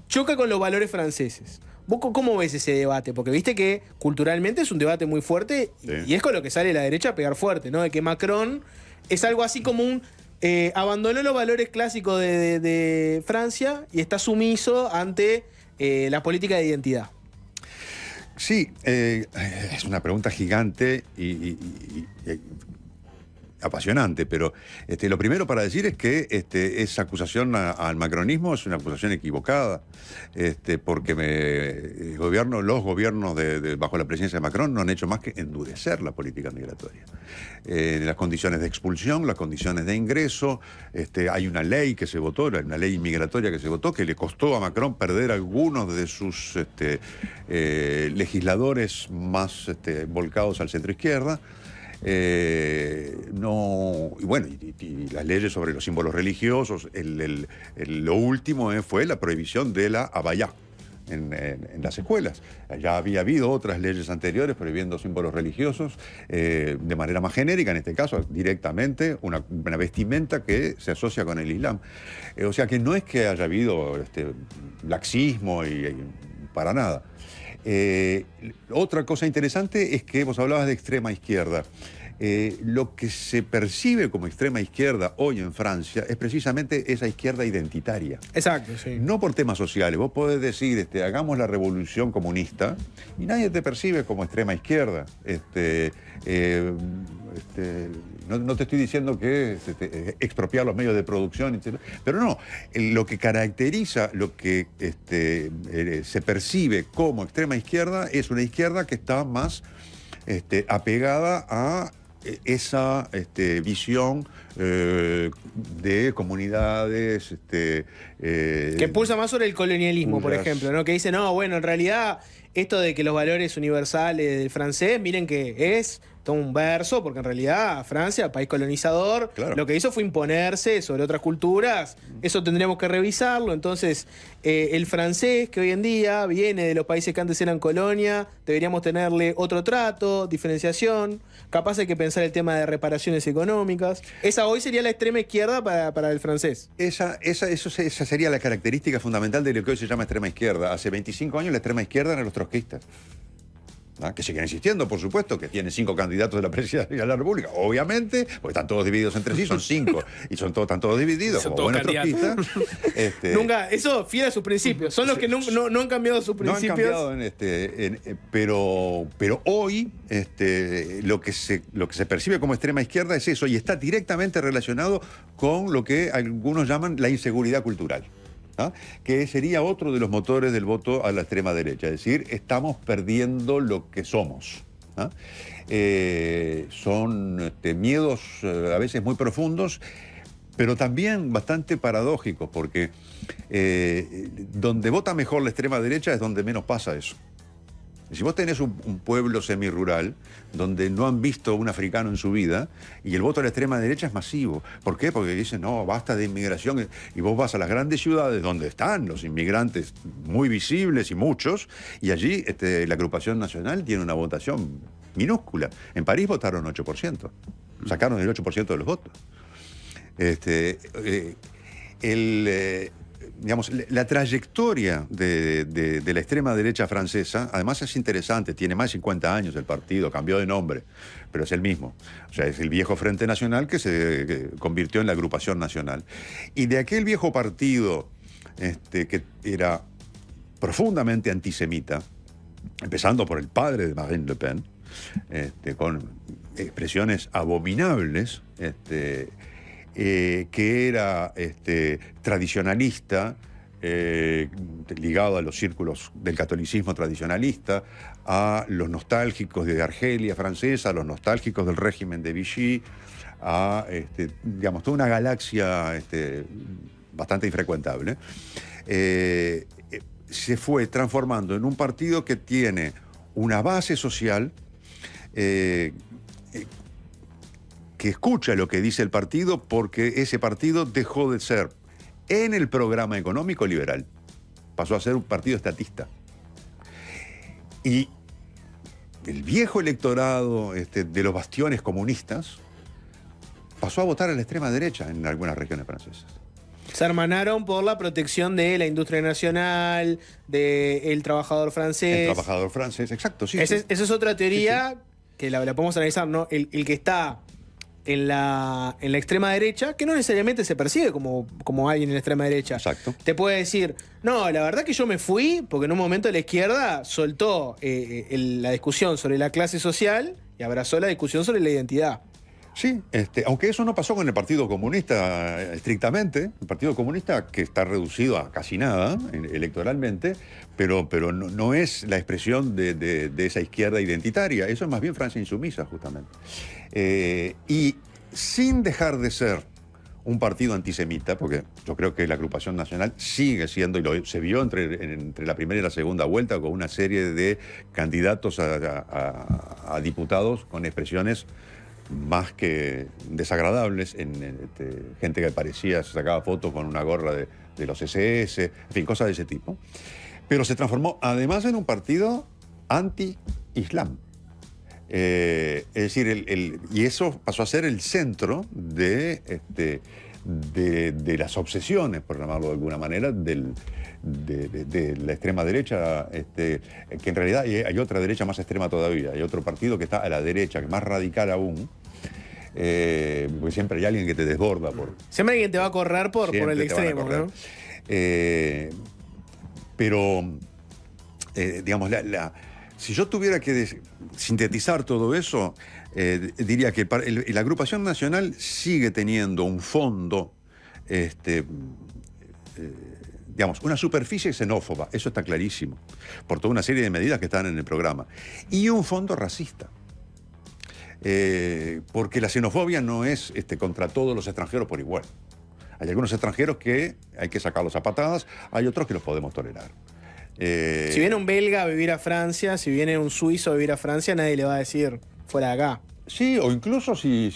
Choca con los valores franceses. ¿Vos cómo ves ese debate? Porque viste que culturalmente es un debate muy fuerte y es con lo que sale la derecha a pegar fuerte, ¿no? De que Macron es algo así como abandonó los valores clásicos de Francia y está sumiso ante la política de identidad. Sí, es una pregunta gigante y apasionante, pero lo primero para decir es que esa acusación al macronismo es una acusación equivocada, porque los gobiernos bajo la presidencia de Macron no han hecho más que endurecer la política migratoria. Las condiciones de expulsión, las condiciones de ingreso, hay una ley que se votó, una ley migratoria que se votó, que le costó a Macron perder algunos de sus legisladores más volcados al centro izquierda. Y las leyes sobre los símbolos religiosos, lo último fue la prohibición de la abaya en las escuelas. Ya había habido otras leyes anteriores prohibiendo símbolos religiosos de manera más genérica, en este caso directamente una vestimenta que se asocia con el Islam. O sea que no es que haya habido laxismo y para nada. Otra cosa interesante es que vos hablabas de extrema izquierda. Lo que se percibe como extrema izquierda hoy en Francia es precisamente esa izquierda identitaria. Exacto, sí. No por temas sociales. Vos podés decir, hagamos la revolución comunista y nadie te percibe como extrema izquierda. No te estoy diciendo que expropiar los medios de producción, etc. Pero no, lo que caracteriza, lo que se percibe como extrema izquierda es una izquierda que está más apegada a esa visión de comunidades que pulsa más sobre el colonialismo, por ejemplo, ¿no? Que dice, no, bueno, en realidad esto de que los valores universales del francés, miren que es todo un verso, porque en realidad Francia, país colonizador, claro, lo que hizo fue imponerse sobre otras culturas. Eso tendríamos que revisarlo. Entonces, el francés, que hoy en día viene de los países que antes eran colonia, deberíamos tenerle otro trato, diferenciación. Capaz hay que pensar el tema de reparaciones económicas. Esa hoy sería la extrema izquierda para el francés. Esa sería la característica fundamental de lo que hoy se llama extrema izquierda. Hace 25 años la extrema izquierda eran los trotskistas, ¿no? Que siguen existiendo, por supuesto, que tienen 5 candidatos de la presidencia de la República, obviamente, porque están todos divididos entre sí, son 5, y están todos divididos, son como todos buenos trotskistas. Nunca, eso fiel a sus principios. Son los que no han cambiado sus principios. No han cambiado pero hoy lo que se percibe como extrema izquierda es eso, y está directamente relacionado con lo que algunos llaman la inseguridad cultural, ¿no? Que sería otro de los motores del voto a la extrema derecha, es decir, estamos perdiendo lo que somos, ¿no? Son miedos a veces muy profundos, pero también bastante paradójicos, porque donde vota mejor la extrema derecha es donde menos pasa eso. Si vos tenés un pueblo semirural donde no han visto un africano en su vida y el voto a la extrema derecha es masivo. ¿Por qué? Porque dicen, no, basta de inmigración. Y vos vas a las grandes ciudades donde están los inmigrantes muy visibles y muchos, y allí la agrupación nacional tiene una votación minúscula. En París votaron 8%. Sacaron el 8% de los votos. Digamos, la trayectoria de la extrema derecha francesa, además es interesante, tiene más de 50 años el partido, cambió de nombre, pero es el mismo. O sea, es el viejo Frente Nacional que se convirtió en la agrupación nacional. Y de aquel viejo partido que era profundamente antisemita, empezando por el padre de Marine Le Pen, con expresiones abominables, que era tradicionalista, ligado a los círculos del catolicismo tradicionalista, a los nostálgicos de Argelia francesa, a los nostálgicos del régimen de Vichy, a digamos, toda una galaxia bastante infrecuentable, se fue transformando en un partido que tiene una base social que escucha lo que dice el partido, porque ese partido dejó de ser en el programa económico liberal, pasó a ser un partido estatista. Y el viejo electorado de los bastiones comunistas pasó a votar a la extrema derecha en algunas regiones francesas. Se hermanaron por la protección de la industria nacional, del trabajador francés. El trabajador francés, exacto, sí. Esa es otra teoría que la podemos analizar, ¿no? El que está en la extrema derecha, que no necesariamente se percibe como alguien en la extrema derecha. Exacto. Te puede decir, no, la verdad que yo me fui porque en un momento la izquierda soltó la discusión sobre la clase social y abrazó la discusión sobre la identidad. Sí, aunque eso no pasó con el Partido Comunista estrictamente, el Partido Comunista que está reducido a casi nada electoralmente, pero no es la expresión de esa izquierda identitaria, eso es más bien Francia insumisa justamente. Y sin dejar de ser un partido antisemita, porque yo creo que la agrupación nacional sigue siendo, y se vio entre la primera y la segunda vuelta, con una serie de candidatos a diputados con expresiones más que desagradables, gente que parecía, se sacaba fotos con una gorra de los SS, en fin, cosas de ese tipo. Pero se transformó además en un partido anti-islam. Es decir, y eso pasó a ser el centro de las obsesiones, por llamarlo de alguna manera, de la extrema derecha, que en realidad hay otra derecha más extrema todavía, hay otro partido que está a la derecha, que es más radical aún, porque siempre hay alguien que te desborda. Siempre alguien te va a correr por el extremo, ¿no? Pero, digamos, si yo tuviera que sintetizar todo eso, diría que la agrupación nacional sigue teniendo un fondo, digamos, una superficie xenófoba, eso está clarísimo, por toda una serie de medidas que están en el programa, y un fondo racista. Porque la xenofobia no es contra todos los extranjeros por igual. Hay algunos extranjeros que hay que sacarlos a patadas, hay otros que los podemos tolerar. Si viene un belga a vivir a Francia, si viene un suizo a vivir a Francia, nadie le va a decir fuera de acá. Sí, o incluso si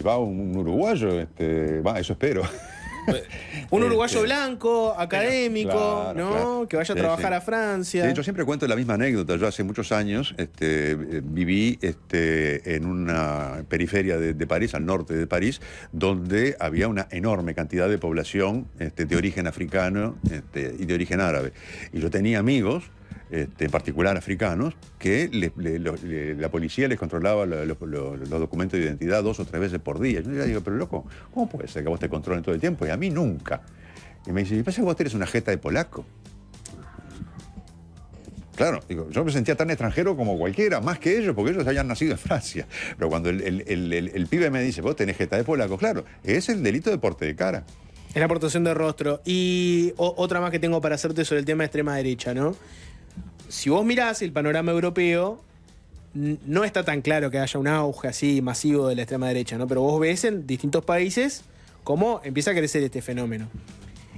va un uruguayo, eso espero. Un uruguayo blanco, académico, claro, ¿no? Claro. Que vaya a trabajar a Francia. Sí, yo siempre cuento la misma anécdota. Yo hace muchos años viví en una periferia de París, al norte de París, donde había una enorme cantidad de población de origen africano y de origen árabe. Y yo tenía amigos, en particular africanos, que la policía les controlaba los documentos de identidad 2 o 3 veces por día. Yo le digo, pero loco, ¿cómo puede ser que vos te controlen todo el tiempo? Y a mí nunca. Y me dice, ¿y pasa que vos tenés una jeta de polaco? Claro, digo, yo me sentía tan extranjero como cualquiera, más que ellos, porque ellos habían nacido en Francia. Pero cuando el pibe me dice, vos tenés jeta de polaco, claro, es el delito de porte de cara. Es la aportación de rostro. Y otra más que tengo para hacerte sobre el tema de extrema derecha, ¿no? Si vos mirás el panorama europeo, no está tan claro que haya un auge así masivo de la extrema derecha, ¿no? Pero vos ves en distintos países cómo empieza a crecer este fenómeno.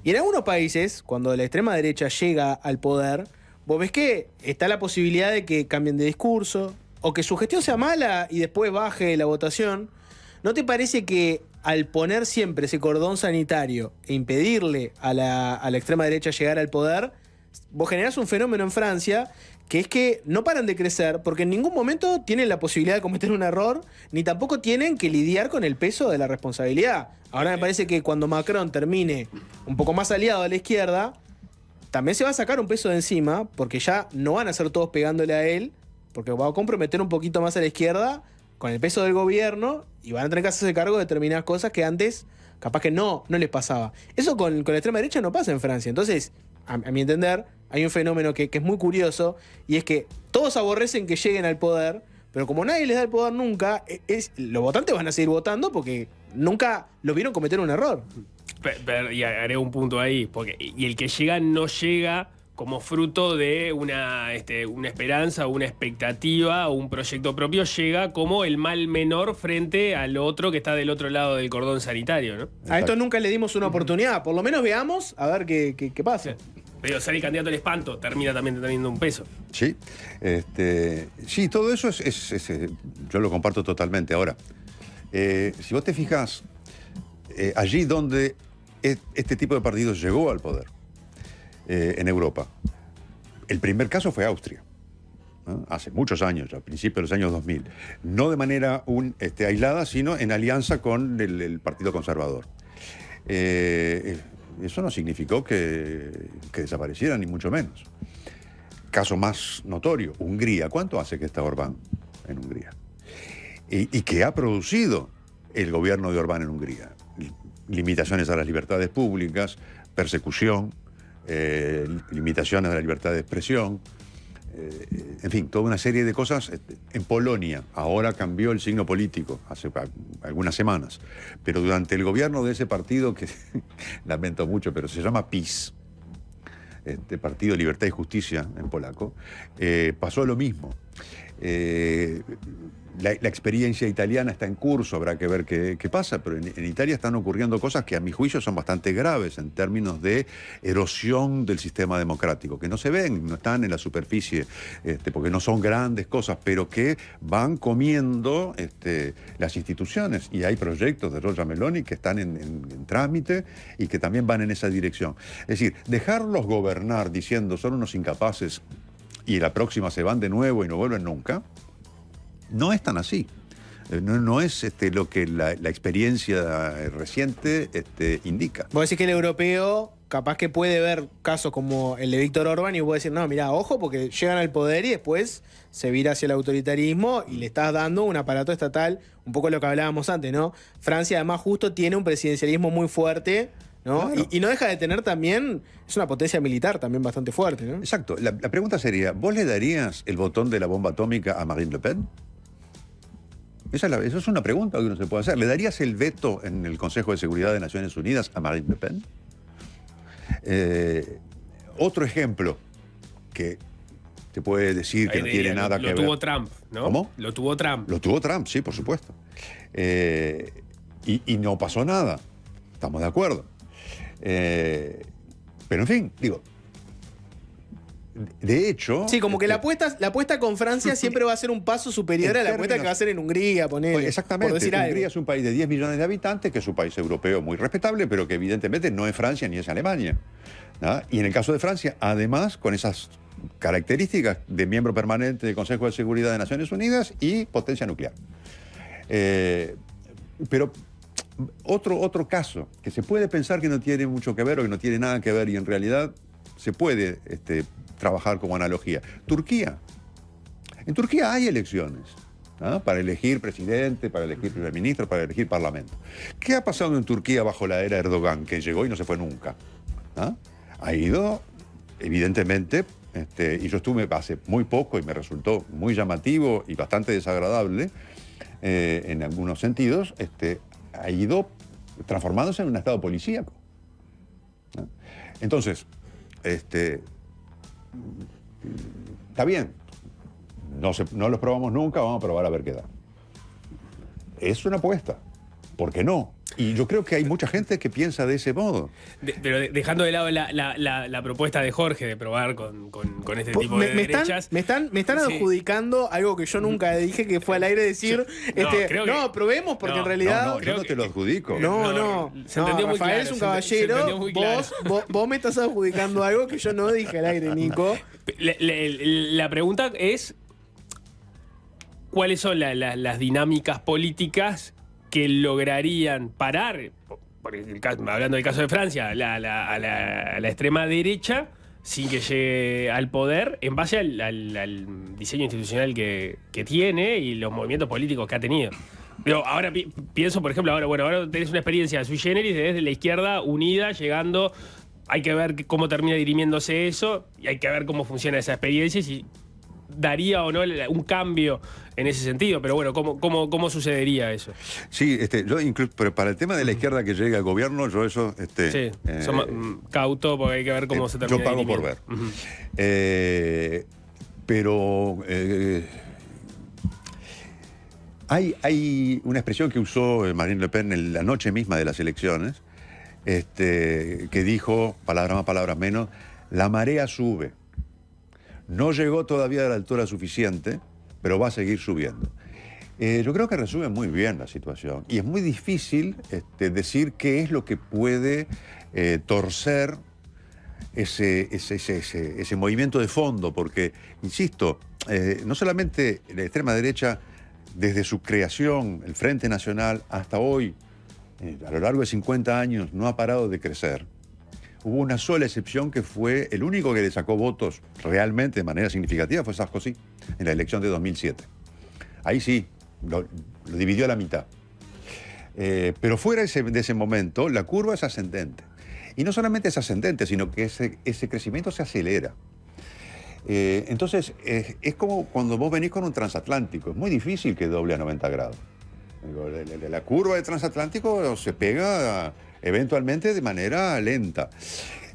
Y en algunos países, cuando la extrema derecha llega al poder, vos ves que está la posibilidad de que cambien de discurso, o que su gestión sea mala y después baje la votación. ¿No te parece que al poner siempre ese cordón sanitario e impedirle a la extrema derecha llegar al poder, vos generás un fenómeno en Francia que es que no paran de crecer porque en ningún momento tienen la posibilidad de cometer un error, ni tampoco tienen que lidiar con el peso de la responsabilidad? Ahora me parece que cuando Macron termine un poco más aliado a la izquierda, también se va a sacar un peso de encima, porque ya no van a ser todos pegándole a él, porque va a comprometer un poquito más a la izquierda con el peso del gobierno y van a tener que hacerse cargo de determinadas cosas que antes capaz que no les pasaba. Eso con la extrema derecha no pasa en Francia. Entonces, a mi entender, hay un fenómeno que es muy curioso, y es que todos aborrecen que lleguen al poder, pero como nadie les da el poder nunca, los votantes van a seguir votando porque nunca lo vieron cometer un error. Y haré un punto ahí, porque y el que llega no llega como fruto de una esperanza, una expectativa o un proyecto propio, llega como el mal menor frente al otro que está del otro lado del cordón sanitario, ¿no? A esto nunca le dimos una oportunidad, por lo menos veamos a ver qué pasa. Pero ser el candidato al espanto termina también teniendo un peso. Sí, sí, todo eso yo lo comparto totalmente. Ahora, si vos te fijas, allí donde este tipo de partidos llegó al poder, en Europa, el primer caso fue Austria, ¿no? Hace muchos años, al principio de los años 2000, no de manera aislada, sino en alianza con el Partido Conservador. Eso no significó que desaparecieran, ni mucho menos. Caso más notorio, Hungría. ¿Cuánto hace que está Orbán en Hungría? ¿Y qué ha producido el gobierno de Orbán en Hungría? Limitaciones a las libertades públicas, persecución, limitaciones a la libertad de expresión, en fin, toda una serie de cosas. En Polonia ahora cambió el signo político hace algunas semanas, pero durante el gobierno de ese partido, que lamento mucho, pero se llama PiS, Partido Libertad y Justicia en polaco, pasó lo mismo. La experiencia italiana está en curso, habrá que ver qué pasa, pero en Italia están ocurriendo cosas que a mi juicio son bastante graves en términos de erosión del sistema democrático, que no se ven, no están en la superficie, porque no son grandes cosas, pero que van comiendo las instituciones. Y hay proyectos de Giorgia Meloni que están en trámite y que también van en esa dirección. Es decir, dejarlos gobernar diciendo son unos incapaces y la próxima se van de nuevo y no vuelven nunca, no es tan así. No es lo que la experiencia reciente indica. Vos decís que el europeo capaz que puede ver casos como el de Víctor Orbán y puede decir, no, mirá, ojo, porque llegan al poder y después se vira hacia el autoritarismo y le estás dando un aparato estatal, un poco lo que hablábamos antes, ¿no? Francia además justo tiene un presidencialismo muy fuerte, ¿no? Claro. Y no deja de tener también, es una potencia militar también bastante fuerte, ¿no? Exacto. La pregunta sería, ¿vos le darías el botón de la bomba atómica a Marine Le Pen? Esa es una pregunta que uno se puede hacer. ¿Le darías el veto en el Consejo de Seguridad de Naciones Unidas a Marine Le Pen? Otro ejemplo que te puede decir que no tiene nada que ver. Lo tuvo Trump, ¿no? ¿Cómo? Lo tuvo Trump. Lo tuvo Trump, sí, por supuesto. Y no pasó nada. Estamos de acuerdo. Pero en fin, digo, de hecho... Sí, como que la apuesta con Francia siempre va a ser un paso superior a la apuesta que va a hacer en Hungría, ponele. Exactamente. Hungría es un país de 10 millones de habitantes, que es un país europeo muy respetable, pero que evidentemente no es Francia ni es Alemania, ¿no? Y en el caso de Francia, además, con esas características de miembro permanente del Consejo de Seguridad de Naciones Unidas y potencia nuclear. Pero otro caso, que se puede pensar que no tiene mucho que ver o que no tiene nada que ver y en realidad se puede trabajar como analogía. Turquía. En Turquía hay elecciones, ¿no? Para elegir presidente, para elegir primer ministro, para elegir parlamento. ¿Qué ha pasado en Turquía bajo la era Erdogan, que llegó y no se fue nunca? ¿No? Ha ido, evidentemente, y yo estuve hace muy poco y me resultó muy llamativo y bastante desagradable, en algunos sentidos, ha ido transformándose en un estado policíaco, ¿no? Entonces, está bien, no los probamos nunca, vamos a probar a ver qué da. Es una apuesta, ¿por qué no? Y yo creo que hay mucha gente que piensa de ese modo. Pero dejando de lado la propuesta de Jorge de probar con este tipo de derechas... Me están adjudicando algo que yo nunca dije, que fue al aire decir, probemos, porque en realidad... yo no te lo adjudico. Se entendió muy Rafael claro, es un caballero, vos me estás adjudicando algo que yo no dije al aire, Nico. La pregunta es, ¿cuáles son las dinámicas políticas que lograrían parar, hablando del caso de Francia, a la extrema derecha sin que llegue al poder, en base al diseño institucional que tiene y los movimientos políticos que ha tenido? Pero ahora pienso, por ejemplo, ahora tenés una experiencia sui generis desde la izquierda unida, llegando, hay que ver cómo termina dirimiéndose eso, y hay que ver cómo funciona esa experiencia y si daría o no un cambio en ese sentido, pero bueno, ¿cómo sucedería eso? Sí, yo incluso, pero para el tema de la izquierda que llega al gobierno, yo eso... Sí, cauto porque hay que ver cómo se termina. Yo pago por ver. Pero hay una expresión que usó Marine Le Pen en la noche misma de las elecciones, que dijo, palabras más, palabras menos, la marea sube. No llegó todavía a la altura suficiente, pero va a seguir subiendo. Yo creo que resume muy bien la situación. Y es muy difícil decir qué es lo que puede torcer ese movimiento de fondo, porque, insisto, no solamente la extrema derecha, desde su creación, el Frente Nacional, hasta hoy, a lo largo de 50 años, no ha parado de crecer. Hubo una sola excepción que fue el único que le sacó votos realmente de manera significativa, fue Sarkozy, en la elección de 2007. Ahí sí, lo dividió a la mitad. Pero fuera de ese momento, la curva es ascendente. Y no solamente es ascendente, sino que ese crecimiento se acelera. Entonces, es como cuando vos venís con un transatlántico. Es muy difícil que doble a 90 grados. La curva de transatlántico se pega eventualmente de manera lenta.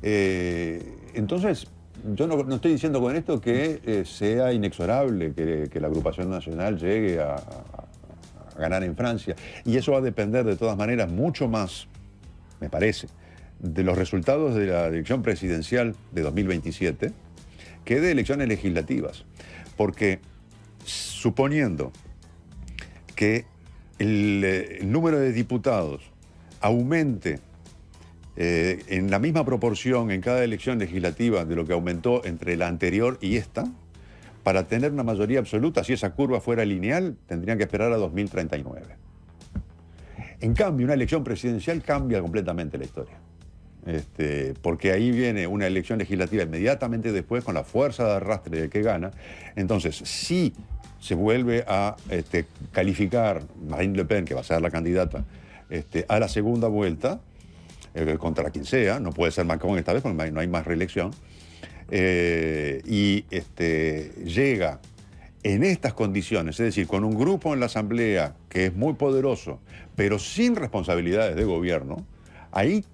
Entonces, yo no estoy diciendo con esto que sea inexorable que la agrupación nacional llegue a ganar en Francia. Y eso va a depender de todas maneras mucho más, me parece, de los resultados de la elección presidencial de 2027 que de elecciones legislativas. Porque suponiendo que el número de diputados aumente en la misma proporción en cada elección legislativa de lo que aumentó entre la anterior y esta, para tener una mayoría absoluta, si esa curva fuera lineal, tendrían que esperar a 2039. En cambio, una elección presidencial cambia completamente la historia. Porque ahí viene una elección legislativa inmediatamente después con la fuerza de arrastre del que gana. Entonces, si se vuelve a calificar Marine Le Pen, que va a ser la candidata, a la segunda vuelta, contra quien sea, no puede ser Macron esta vez porque no hay más reelección, y llega en estas condiciones, es decir, con un grupo en la Asamblea que es muy poderoso, pero sin responsabilidades de gobierno, ahí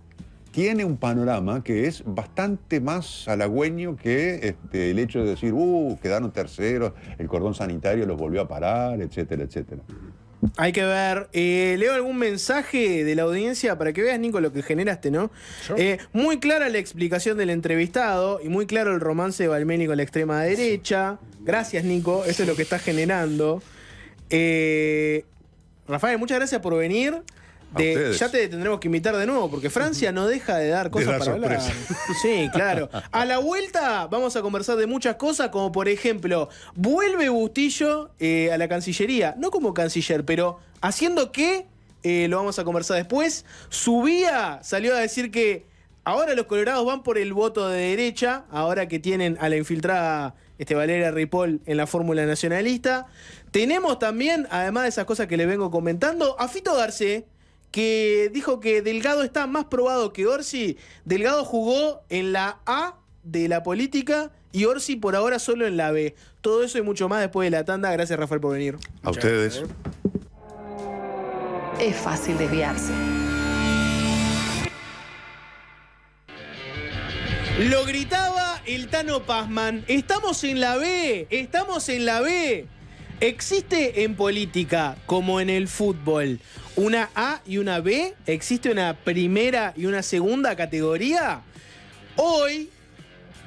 tiene un panorama que es bastante más halagüeño que el hecho de decir, quedaron terceros, el cordón sanitario los volvió a parar, etcétera, etcétera. Hay que ver. Leo algún mensaje de la audiencia para que veas, Nico, lo que generaste, ¿no? Sure. Muy clara la explicación del entrevistado y muy claro el romance de Balmeni con la extrema derecha. Gracias, Nico. Eso es lo que está generando. Rafael, muchas gracias por venir. Ya te tendremos que invitar de nuevo, porque Francia no deja de dar cosas para hablar. Sí, claro. A la vuelta vamos a conversar de muchas cosas, como por ejemplo, vuelve Bustillo a la Cancillería, no como canciller, pero haciendo qué, lo vamos a conversar después. Subía, salió a decir que ahora los colorados van por el voto de derecha, ahora que tienen a la infiltrada Valeria Ripoll en la fórmula nacionalista. Tenemos también, además de esas cosas que les vengo comentando, a Fito Garcés, que dijo que Delgado está más probado que Orsi. Delgado jugó en la A de la política y Orsi por ahora solo en la B. Todo eso y mucho más después de la tanda. Gracias, Rafael, por venir. A ustedes. Es fácil desviarse. Lo gritaba el Tano Pazman. Estamos en la B. Estamos en la B. ¿Existe en política, como en el fútbol, una A y una B? ¿Existe una primera y una segunda categoría? Hoy,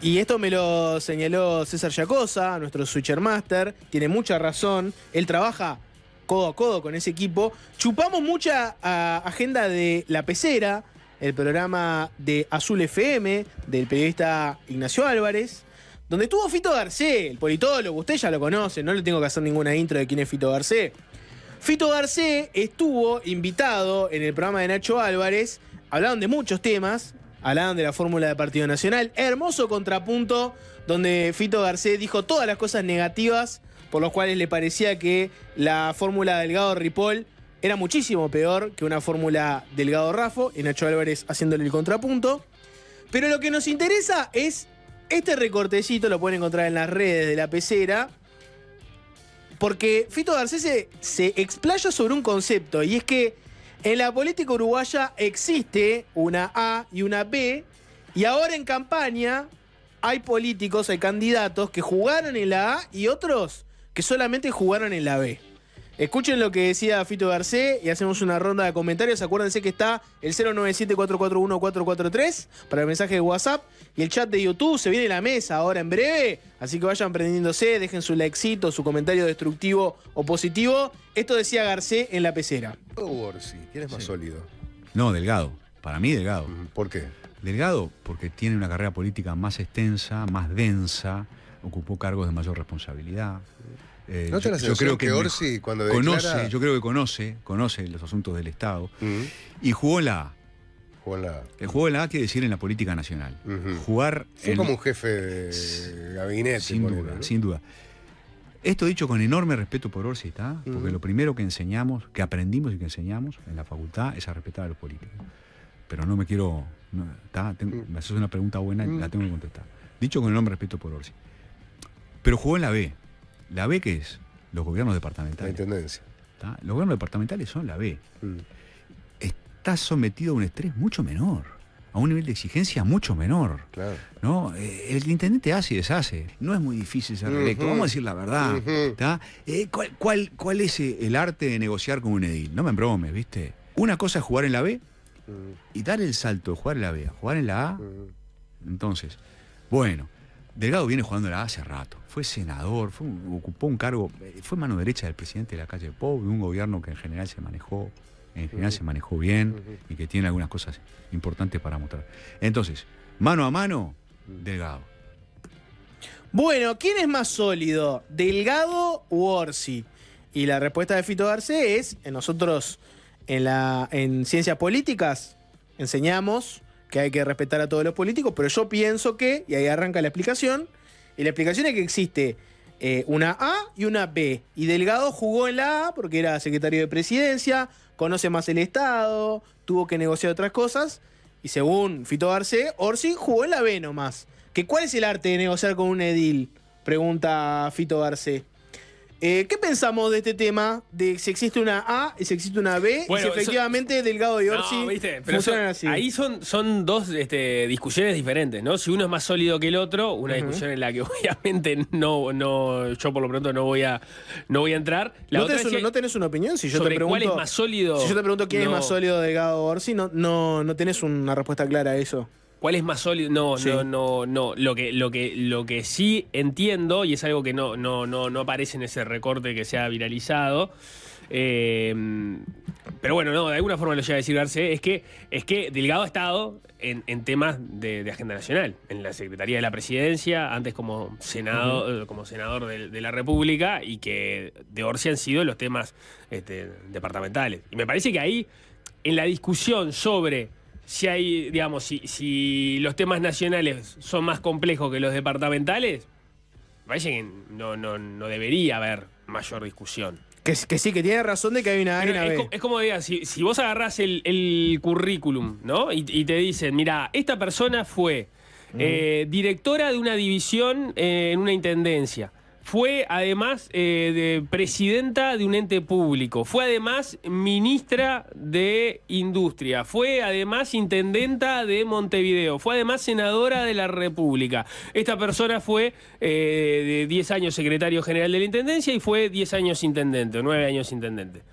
y esto me lo señaló César Yacosa, nuestro Switcher Master, tiene mucha razón, él trabaja codo a codo con ese equipo, chupamos mucha agenda de La Pecera, el programa de Azul FM, del periodista Ignacio Álvarez, donde estuvo Fito Garcés, el politólogo, usted ya lo conoce, no le tengo que hacer ninguna intro de quién es Fito Garcés. Fito Garcés estuvo invitado en el programa de Nacho Álvarez, hablaron de muchos temas, hablaron de la fórmula de Partido Nacional, hermoso contrapunto, donde Fito Garcés dijo todas las cosas negativas por las cuales le parecía que la fórmula Delgado-Ripoll era muchísimo peor que una fórmula Delgado-Raffo, y Nacho Álvarez haciéndole el contrapunto. Pero lo que nos interesa es este recortecito, lo pueden encontrar en las redes de La Pecera, porque Fito Garcés se explaya sobre un concepto, y es que en la política uruguaya existe una A y una B, y ahora en campaña hay políticos, hay candidatos que jugaron en la A y otros que solamente jugaron en la B. Escuchen lo que decía Fito Garcés y hacemos una ronda de comentarios. Acuérdense que está el 097-441-443 para el mensaje de WhatsApp y el chat de YouTube. Se viene la mesa ahora en breve, así que vayan prendiéndose, dejen su likecito, su comentario destructivo o positivo. Esto decía Garcés en la pecera. Orsi, ¿quién es más sólido? No, Delgado. Para mí, Delgado. ¿Por qué? Delgado porque tiene una carrera política más extensa, más densa, ocupó cargos de mayor responsabilidad. ¿No te la sensación que Orsi cuando declara... Yo creo que conoce los asuntos del Estado y jugó en la A. Jugó en la A. El juego en la A quiere decir en la política nacional. Jugar Fue como un jefe de gabinete. Sin duda, ¿no? Sin duda. Esto dicho con enorme respeto por Orsi, ¿está? Porque lo primero que enseñamos, que aprendimos y que enseñamos en la facultad es a respetar a los políticos. Pero no me quiero... me haces una pregunta buena y la tengo que contestar. Dicho con enorme respeto por Orsi. Pero jugó en la B. ¿La B qué es? Los gobiernos departamentales. La intendencia. ¿Tá? Los gobiernos departamentales son la B. Está sometido a un estrés mucho menor, a un nivel de exigencia mucho menor. Claro. ¿No? El intendente hace y deshace. No es muy difícil ser reelecto. Vamos a decir la verdad. ¿Cuál es el arte de negociar con un edil? No me embromes, ¿viste? Una cosa es jugar en la B y dar el salto de jugar en la B a jugar en la A. Entonces, bueno, Delgado viene jugando en la A hace rato. Fue senador, ocupó un cargo, fue mano derecha del presidente de la calle Pou, de un gobierno que en general se manejó bien y que tiene algunas cosas importantes para mostrar. Entonces, mano a mano, Delgado. Bueno, ¿quién es más sólido, Delgado u Orsi? Y la respuesta de Fito Garcés es, nosotros en ciencias políticas enseñamos que hay que respetar a todos los políticos, pero yo pienso que, y ahí arranca la explicación, y la explicación es que existe una A y una B, y Delgado jugó en la A porque era secretario de presidencia, conoce más el Estado, tuvo que negociar otras cosas, y según Fito Garcés, Orsi jugó en la B nomás. ¿Cuál es el arte de negociar con un edil? Pregunta Fito Garcés. ¿Qué pensamos de este tema? De si existe una A y si existe una B, Bueno, y si efectivamente Delgado y Orsi funcionan así. Ahí son dos discusiones diferentes, ¿no? Si uno es más sólido que el otro, una discusión en la que obviamente yo por lo pronto no voy a entrar. ¿No tenés una opinión? Si yo sobre te pregunto, cuál es más sólido. Si yo te pregunto quién es más sólido, Delgado o Orsi, no tenés una respuesta clara a eso. ¿Cuál es más sólido? No. Lo que sí entiendo, y es algo que no aparece en ese recorte que se ha viralizado, pero bueno, de alguna forma lo llega a decir Garcés, es que Delgado ha estado en temas de agenda nacional, en la Secretaría de la Presidencia, antes como senador de la República, y que de Orsi han sido los temas departamentales. Y me parece que ahí, en la discusión sobre si los temas nacionales son más complejos que los departamentales, me parece que no debería haber mayor discusión. Que sí, que tiene razón de que hay una A y una B. Es como diga, si vos agarrás el currículum, ¿no? Y te dicen, mira, esta persona fue directora de una división en una intendencia. Fue además presidenta de un ente público. Fue además ministra de Industria. Fue además intendenta de Montevideo. Fue además senadora de la República. Esta persona fue de 10 años secretario general de la Intendencia y fue 10 años intendente, o 9 años intendente.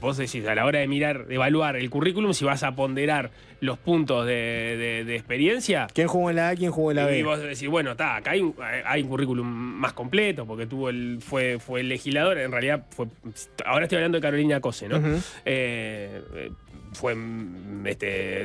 Vos decís, a la hora de evaluar el currículum, si vas a ponderar los puntos de experiencia. ¿Quién jugó en la A, quién jugó en la B? Y vos decís, bueno, acá hay un currículum más completo, porque fue el legislador, en realidad ahora estoy hablando de Carolina Cose, ¿no? Fue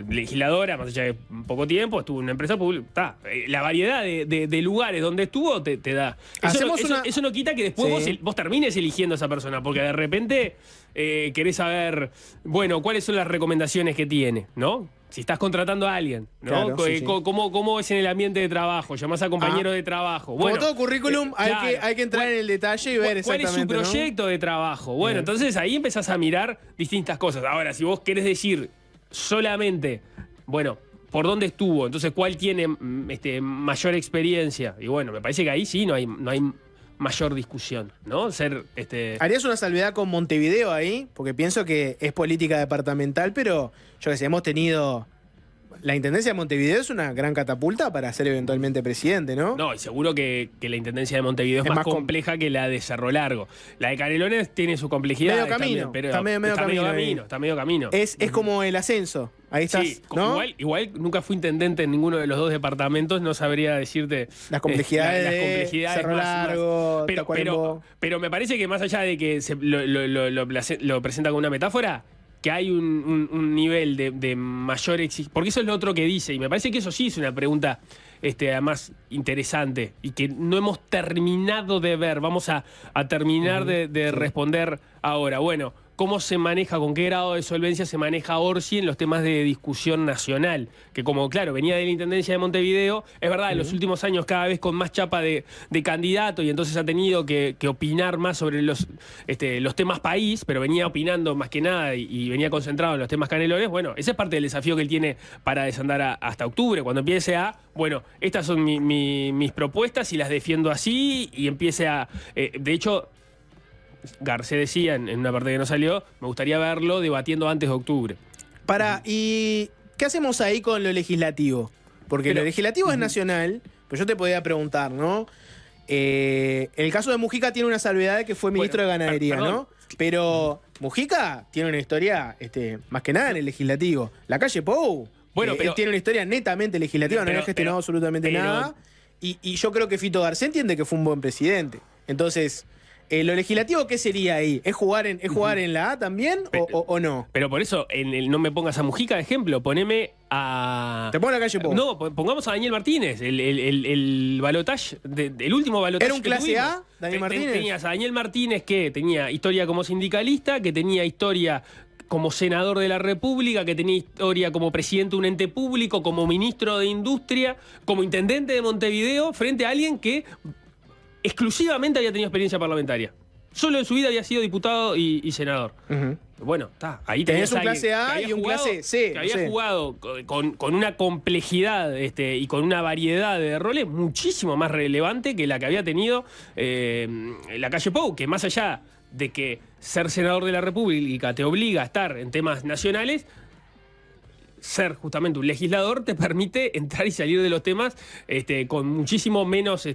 legisladora, más allá de poco tiempo, estuvo en una empresa pública. La variedad de lugares donde estuvo te da. Eso no quita que después vos termines eligiendo a esa persona, porque de repente querés saber, bueno, cuáles son las recomendaciones que tiene, ¿no? Si estás contratando a alguien, ¿no? Claro, ¿Cómo es en el ambiente de trabajo? Llamás a compañeros de trabajo. Bueno, como todo currículum, hay que entrar en el detalle y ver exactamente. ¿Cuál es su proyecto de trabajo? Bueno, entonces ahí empezás a mirar distintas cosas. Ahora, si vos querés decir solamente, bueno, ¿por dónde estuvo? Entonces, ¿cuál tiene mayor experiencia? Y bueno, me parece que ahí sí no hay mayor discusión, ¿no? ¿Harías una salvedad con Montevideo ahí? Porque pienso que es política departamental, pero yo que sé, hemos tenido... La Intendencia de Montevideo es una gran catapulta para ser eventualmente presidente, ¿no? No, y seguro que la Intendencia de Montevideo es más compleja que la de Cerro Largo. La de Canelones tiene su complejidad. Medio camino, también, pero está medio camino. Es como el ascenso. Ahí estás, sí, ¿no? Igual nunca fui intendente en ninguno de los dos departamentos, no sabría decirte las complejidades, las complejidades Cerro Largo, pero me parece que más allá de que lo presenta como una metáfora, que hay un nivel de mayor exigencia, porque eso es lo otro que dice, y me parece que eso sí es una pregunta además interesante y que no hemos terminado de ver. Vamos a terminar de responder ahora. Bueno, ¿cómo se maneja, con qué grado de solvencia se maneja Orsi en los temas de discusión nacional? Que como, claro, venía de la Intendencia de Montevideo, es verdad, en los últimos años cada vez con más chapa de candidato, y entonces ha tenido que opinar más sobre los temas país, pero venía opinando más que nada y venía concentrado en los temas Canelones. Bueno, ese es parte del desafío que él tiene para desandar hasta octubre, cuando empiece bueno, estas son mis propuestas y las defiendo así, y empiece de hecho... Garcés decía en una parte que no salió, me gustaría verlo debatiendo antes de octubre. ¿Y qué hacemos ahí con lo legislativo? Porque lo legislativo es nacional, pero yo te podía preguntar, ¿no? El caso de Mujica tiene una salvedad de que fue ministro de Ganadería, ¿no? Pero Mujica tiene una historia, más que nada en el legislativo. La calle Pou, él tiene una historia netamente legislativa, no había gestionado absolutamente nada. Y yo creo que Fito Garcés entiende que fue un buen presidente. Entonces... ¿lo legislativo qué sería ahí? ¿Es jugar en la A también o no? Pero por eso, no me pongas a Mujica de ejemplo, poneme a... Te pongo a la calle Pou. No, pongamos a Daniel Martínez, el balotaje, el último balotaje. ¿Era un clase A, Daniel Martínez? Tenías a Daniel Martínez, que tenía historia como sindicalista, que tenía historia como senador de la República, que tenía historia como presidente de un ente público, como ministro de Industria, como intendente de Montevideo, frente a alguien que... exclusivamente había tenido experiencia parlamentaria. Solo en su vida había sido diputado y senador. Bueno, está. Ahí tenés un clase A y un clase C. Que había jugado con una complejidad y con una variedad de roles muchísimo más relevante que la que había tenido la calle Pou, que más allá de que ser senador de la República te obliga a estar en temas nacionales, ser justamente un legislador te permite entrar y salir de los temas con muchísimo menos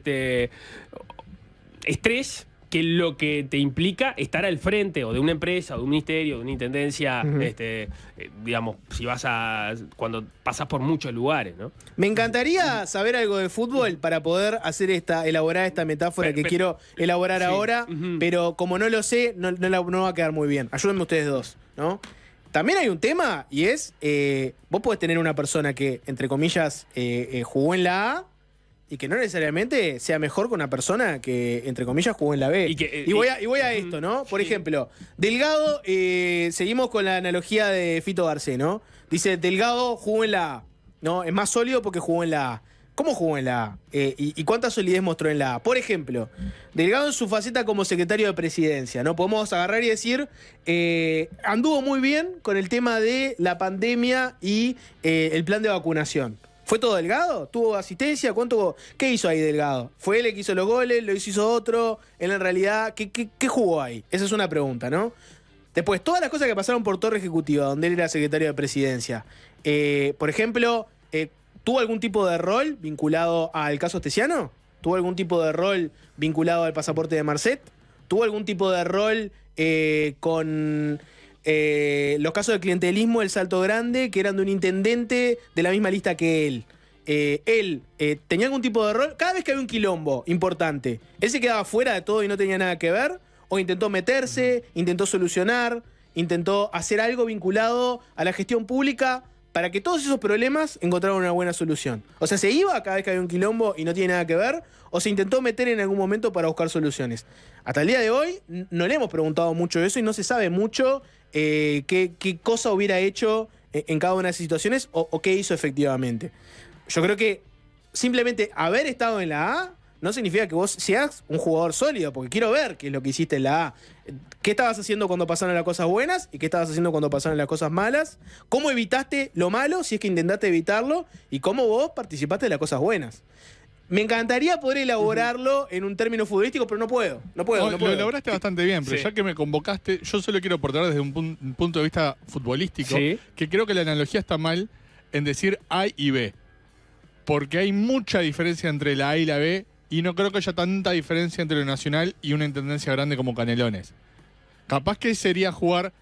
estrés que lo que te implica estar al frente o de una empresa, o de un ministerio, de una intendencia, digamos, si cuando pasas por muchos lugares, ¿no? Me encantaría saber algo de fútbol para poder elaborar esta metáfora que quiero elaborar ahora, pero como no lo sé, no va a quedar muy bien. Ayúdenme ustedes dos, ¿no? También hay un tema, y es, vos podés tener una persona que, entre comillas, jugó en la A, y que no necesariamente sea mejor que una persona que, entre comillas, jugó en la B. Y voy a esto, ¿no? Por ejemplo, Delgado, seguimos con la analogía de Fito Garcés, ¿no? Dice, Delgado jugó en la A, ¿no? Es más sólido porque jugó en la A. ¿Cómo jugó en la A? ¿Y cuánta solidez mostró en la A? Por ejemplo, Delgado en su faceta como secretario de presidencia, ¿no? Podemos agarrar y decir, anduvo muy bien con el tema de la pandemia y el plan de vacunación. ¿Fue todo Delgado? ¿Tuvo asistencia? ¿Qué hizo ahí Delgado? ¿Fue él el que hizo los goles? ¿Lo hizo otro? Él en realidad, ¿qué jugó ahí? Esa es una pregunta, ¿no? Después, todas las cosas que pasaron por Torre Ejecutiva, donde él era secretario de presidencia. Por ejemplo, ¿tuvo algún tipo de rol vinculado al caso Esteciano? ¿Tuvo algún tipo de rol vinculado al pasaporte de Marcet? ¿Tuvo algún tipo de rol con... los casos de clientelismo del Salto Grande, que eran de un intendente de la misma lista que él? Él tenía algún tipo de rol. Cada vez que había un quilombo importante, ¿él se quedaba fuera de todo y no tenía nada que ver? ¿O intentó meterse, intentó solucionar, intentó hacer algo vinculado a la gestión pública para que todos esos problemas encontraran una buena solución? O sea, ¿se iba cada vez que había un quilombo y no tiene nada que ver? ¿O se intentó meter en algún momento para buscar soluciones? Hasta el día de hoy no le hemos preguntado mucho eso y no se sabe mucho qué cosa hubiera hecho en cada una de esas situaciones o qué hizo efectivamente. Yo creo que simplemente haber estado en la A no significa que vos seas un jugador sólido, porque quiero ver qué es lo que hiciste en la A. ¿Qué estabas haciendo cuando pasaron las cosas buenas y qué estabas haciendo cuando pasaron las cosas malas? ¿Cómo evitaste lo malo, si es que intentaste evitarlo? ¿Y cómo vos participaste de las cosas buenas? Me encantaría poder elaborarlo en un término futbolístico, pero no puedo. No puedo. Lo elaboraste bastante bien, pero Sí. ya que me convocaste, yo solo quiero aportar desde un punto de vista futbolístico, Sí. que creo que la analogía está mal en decir A y B. Porque hay mucha diferencia entre la A y la B, y no creo que haya tanta diferencia entre lo nacional y una intendencia grande como Canelones. Capaz que sería jugar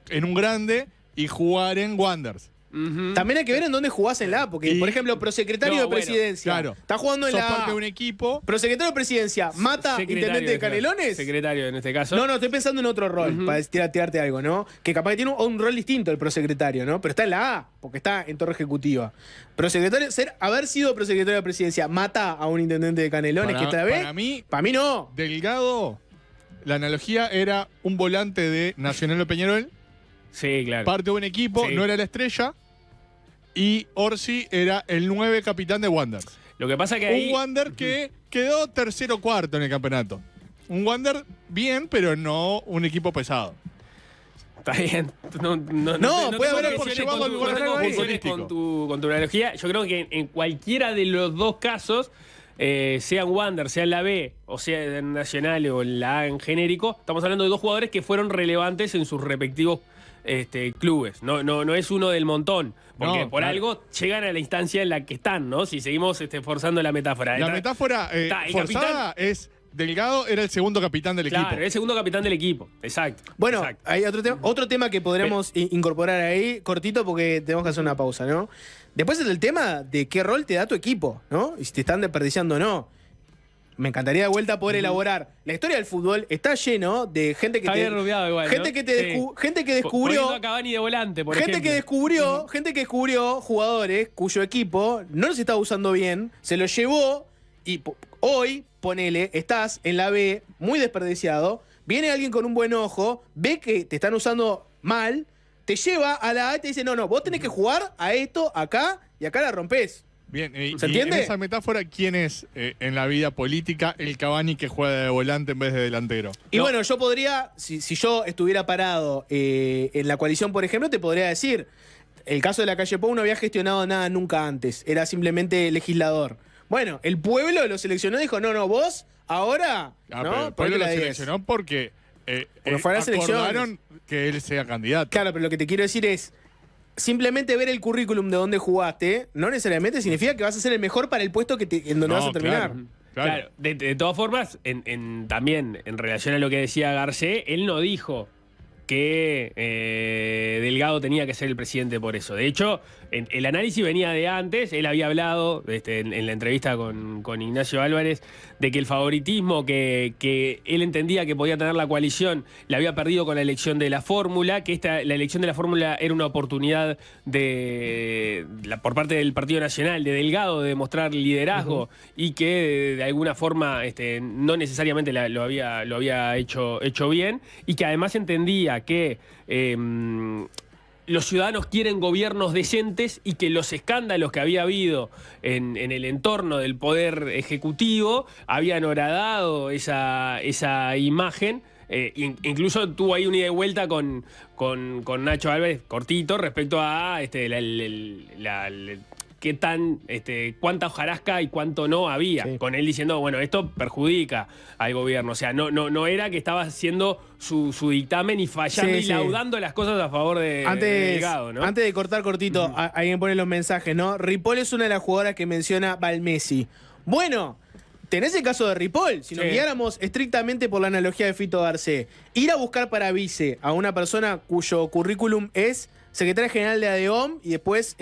en un grande y jugar en Wanderers. Ujú. También hay que ver en dónde jugás en la A, porque, Y- por ejemplo, prosecretario No, de bueno, presidencia. Claro. Está jugando en Sos la parte de A. un equipo. Prosecretario de presidencia, mata intendente de Canelones. Secretario en este caso. No, estoy pensando en otro rol, para tirarte algo, ¿no? Que capaz que tiene un rol distinto el prosecretario, ¿no? Pero está en la A, porque está en torre ejecutiva. Prosecretario, haber sido prosecretario de presidencia, mata a un intendente de Canelones que está en la B. Para mí no. Delgado, la analogía era un volante de Nacional de Peñarol, Sí, claro. parte de un equipo, Sí. no era la estrella, y Orsi era el 9 capitán de Wanderers. Lo que pasa que ahí. Un Wander que quedó tercero o cuarto en el campeonato. Un Wander bien, pero no un equipo pesado. Está bien. No, puede haber tengo porque confusiones llevamos con al tu- lugar no tengo algo ahí. confusiones con tu analogía. Yo creo que en cualquiera de los dos casos, sea en Wander, sea en la B, o sea en Nacional o en la A en genérico, estamos hablando de dos jugadores que fueron relevantes en sus respectivos clubes. No es uno del montón. Porque No, por claro. algo llegan a la instancia en la que están, ¿no? Si seguimos forzando la metáfora. La Está- metáfora está, el forzada es Delgado era el segundo capitán del Claro, equipo. el segundo capitán del equipo. Exacto. Bueno, exacto. hay otro tema que podremos incorporar ahí, cortito, porque tenemos que hacer una pausa, ¿no? Después es el tema de qué rol te da tu equipo, ¿no? Y si te están desperdiciando o no. Me encantaría de vuelta poder elaborar. La historia del fútbol está lleno de gente que Está bien rubiado igual, gente ¿no? que te Sí. gente que Poniendo descubrió a Cavani de volante, por gente ejemplo. que descubrió jugadores cuyo equipo no los estaba usando bien, se los llevó y hoy, ponele, estás en la B muy desperdiciado, viene alguien con un buen ojo, ve que te están usando mal, te lleva a la A y te dice, no, vos tenés que jugar a esto, acá, y acá la rompés. Bien, ¿Se y entiende? en esa metáfora, ¿quién es en la vida política el Cavani que juega de volante en vez de delantero? Y No. bueno, yo podría, si yo estuviera parado en la coalición, por ejemplo, te podría decir, el caso de la calle Pou no había gestionado nada nunca antes, era simplemente legislador. Bueno, el pueblo lo seleccionó y dijo, no, vos, ahora, Pero ¿no? el pueblo Ponete lo la 10. seleccionó porque, Porque fue a las acordaron que él sea candidato. Claro, pero lo que te quiero decir es, simplemente ver el currículum de dónde jugaste, no necesariamente significa que vas a ser el mejor para el puesto en donde No, vas a terminar. claro. Claro, de todas formas, también en relación a lo que decía Garcé, él no dijo que Delgado tenía que ser el presidente por eso. De hecho, el análisis venía de antes, él había hablado en la entrevista con Ignacio Álvarez de que el favoritismo que él entendía que podía tener la coalición la había perdido con la elección de la fórmula, que la elección de la fórmula era una oportunidad por parte del Partido Nacional, de Delgado, de demostrar liderazgo y que de alguna forma no necesariamente lo había hecho bien, y que además entendía que los ciudadanos quieren gobiernos decentes y que los escándalos que había habido en el entorno del poder ejecutivo habían horadado esa imagen. Incluso tuvo ahí una ida y vuelta con Nacho Álvarez cortito respecto a qué tan, cuánta hojarasca y cuánto no había. Sí. Con él diciendo, bueno, esto perjudica al gobierno. O sea, no era que estaba haciendo su dictamen y fallando Sí, y sí. laudando las cosas a favor de Delgado, ¿no? Antes de cortar cortito, alguien pone los mensajes, ¿no? Ripoll es una de las jugadoras que menciona Valmesi. Bueno, tenés el caso de Ripoll. Si nos Sí. guiáramos estrictamente por la analogía de Fito Garcé, ir a buscar para vice a una persona cuyo currículum es secretaria general de ADEOM y después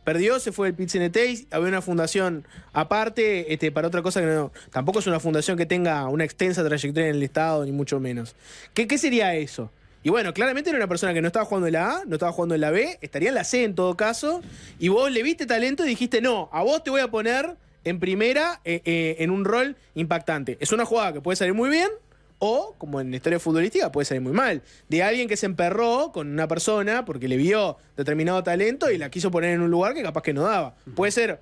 perdió, se fue del PIT-CNT, había una fundación aparte para otra cosa que tampoco es una fundación que tenga una extensa trayectoria en el Estado, ni mucho menos. ¿Qué sería eso? Y bueno, claramente era una persona que no estaba jugando en la A, no estaba jugando en la B, estaría en la C en todo caso, y vos le viste talento y dijiste, no, a vos te voy a poner en primera en un rol impactante. Es una jugada que puede salir muy bien, o, como en la historia futbolística, puede salir muy mal. De alguien que se emperró con una persona porque le vio determinado talento y la quiso poner en un lugar que capaz que no daba. Puede ser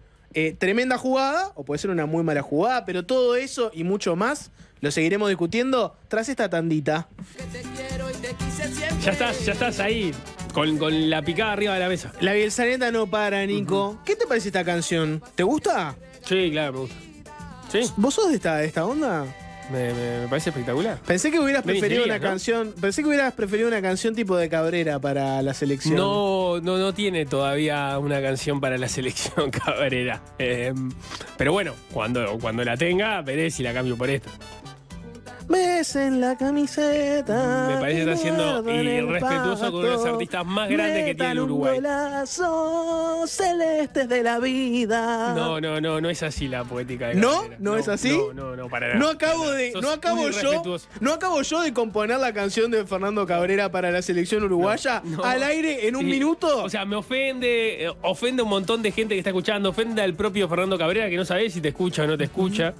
tremenda jugada o puede ser una muy mala jugada, pero todo eso y mucho más lo seguiremos discutiendo tras esta tandita. Ya estás ahí, con la picada arriba de la mesa. La Bielsaneta no para, Nico. ¿Qué te parece esta canción? ¿Te gusta? Sí, claro, me gusta. ¿Sí? ¿Vos sos de esta onda? Me parece espectacular. Pensé que hubieras Denis preferido Elías, una ¿no? canción. Pensé que hubieras preferido una canción tipo de Cabrera para la selección. No tiene todavía una canción para la selección Cabrera. Pero bueno, cuando la tenga, veré si la cambio por esta. Ves en la camiseta. Me parece que está siendo guardo en el irrespetuoso con uno de los pasto, artistas más grandes que tiene el metan Uruguay. Un golazo, celestes de la vida. No es así la poética de ¿No? Cabrera. ¿No es así? No, para nada. No acabo Sos muy irrespetuoso. yo de componer la canción de Fernando Cabrera para la selección uruguaya No. al aire en un Sí. minuto. O sea, me ofende a un montón de gente que está escuchando, ofende al propio Fernando Cabrera que no sabe si te escucha o no te escucha.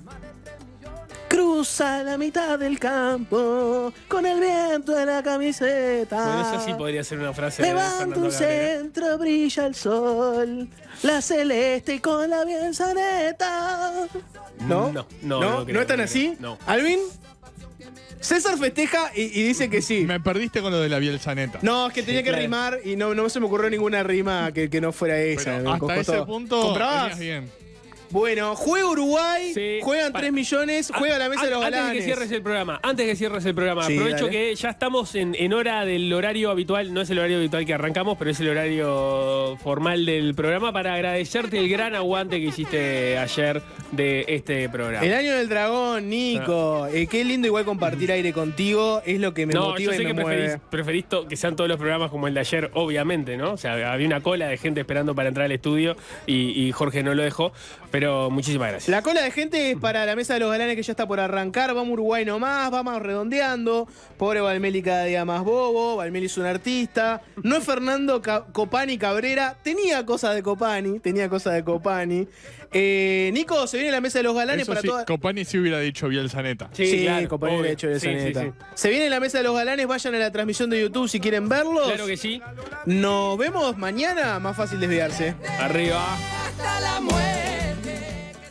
Cruza la mitad del campo con el viento en la camiseta. Bueno, eso sí podría ser una frase de Levanta Fernando un Cabrera. centro, brilla el sol, la celeste y con la bienzaneta. ¿No? No creo, están no así? creo. No. ¿Alvin? César festeja y dice que sí. Me perdiste con lo de la Bielsaneta. No, es que tenía que claro. rimar y no se me ocurrió ninguna rima que no fuera esa. Pero Me hasta costó ese todo. punto ¿Comprabas? venías bien. Bueno, juega Uruguay, Sí. juegan 3 millones, juega la mesa de los Antes galanes. de que cierres el programa, Sí, aprovecho dale. que ya estamos en hora del horario habitual, no es el horario habitual que arrancamos, pero es el horario formal del programa para agradecerte el gran aguante que hiciste ayer de este programa. El año del dragón, Nico. Qué lindo igual compartir aire contigo. Es lo que me No, motiva yo sé y me que mueve. preferís que sean todos los programas como el de ayer, obviamente, ¿no? O sea, había una cola de gente esperando para entrar al estudio y Jorge no lo dejó, pero muchísimas gracias. La cola de gente es para la mesa de los galanes que ya está por arrancar. Vamos Uruguay nomás, vamos redondeando. Pobre Valmeli cada día más bobo. Valmeli es un artista. No es Fernando Copani Cabrera. Tenía cosas de Copani. Nico, se viene la mesa de los galanes Eso para sí, toda... Copani sí hubiera dicho Bielsaneta. Sí, claro, Copani obvio. le ha hecho esa Sí, neta. sí. Se viene la mesa de los galanes. Vayan a la transmisión de YouTube si quieren verlos. Claro que sí. Nos vemos mañana. Más fácil desviarse. Arriba. Hasta la muerte.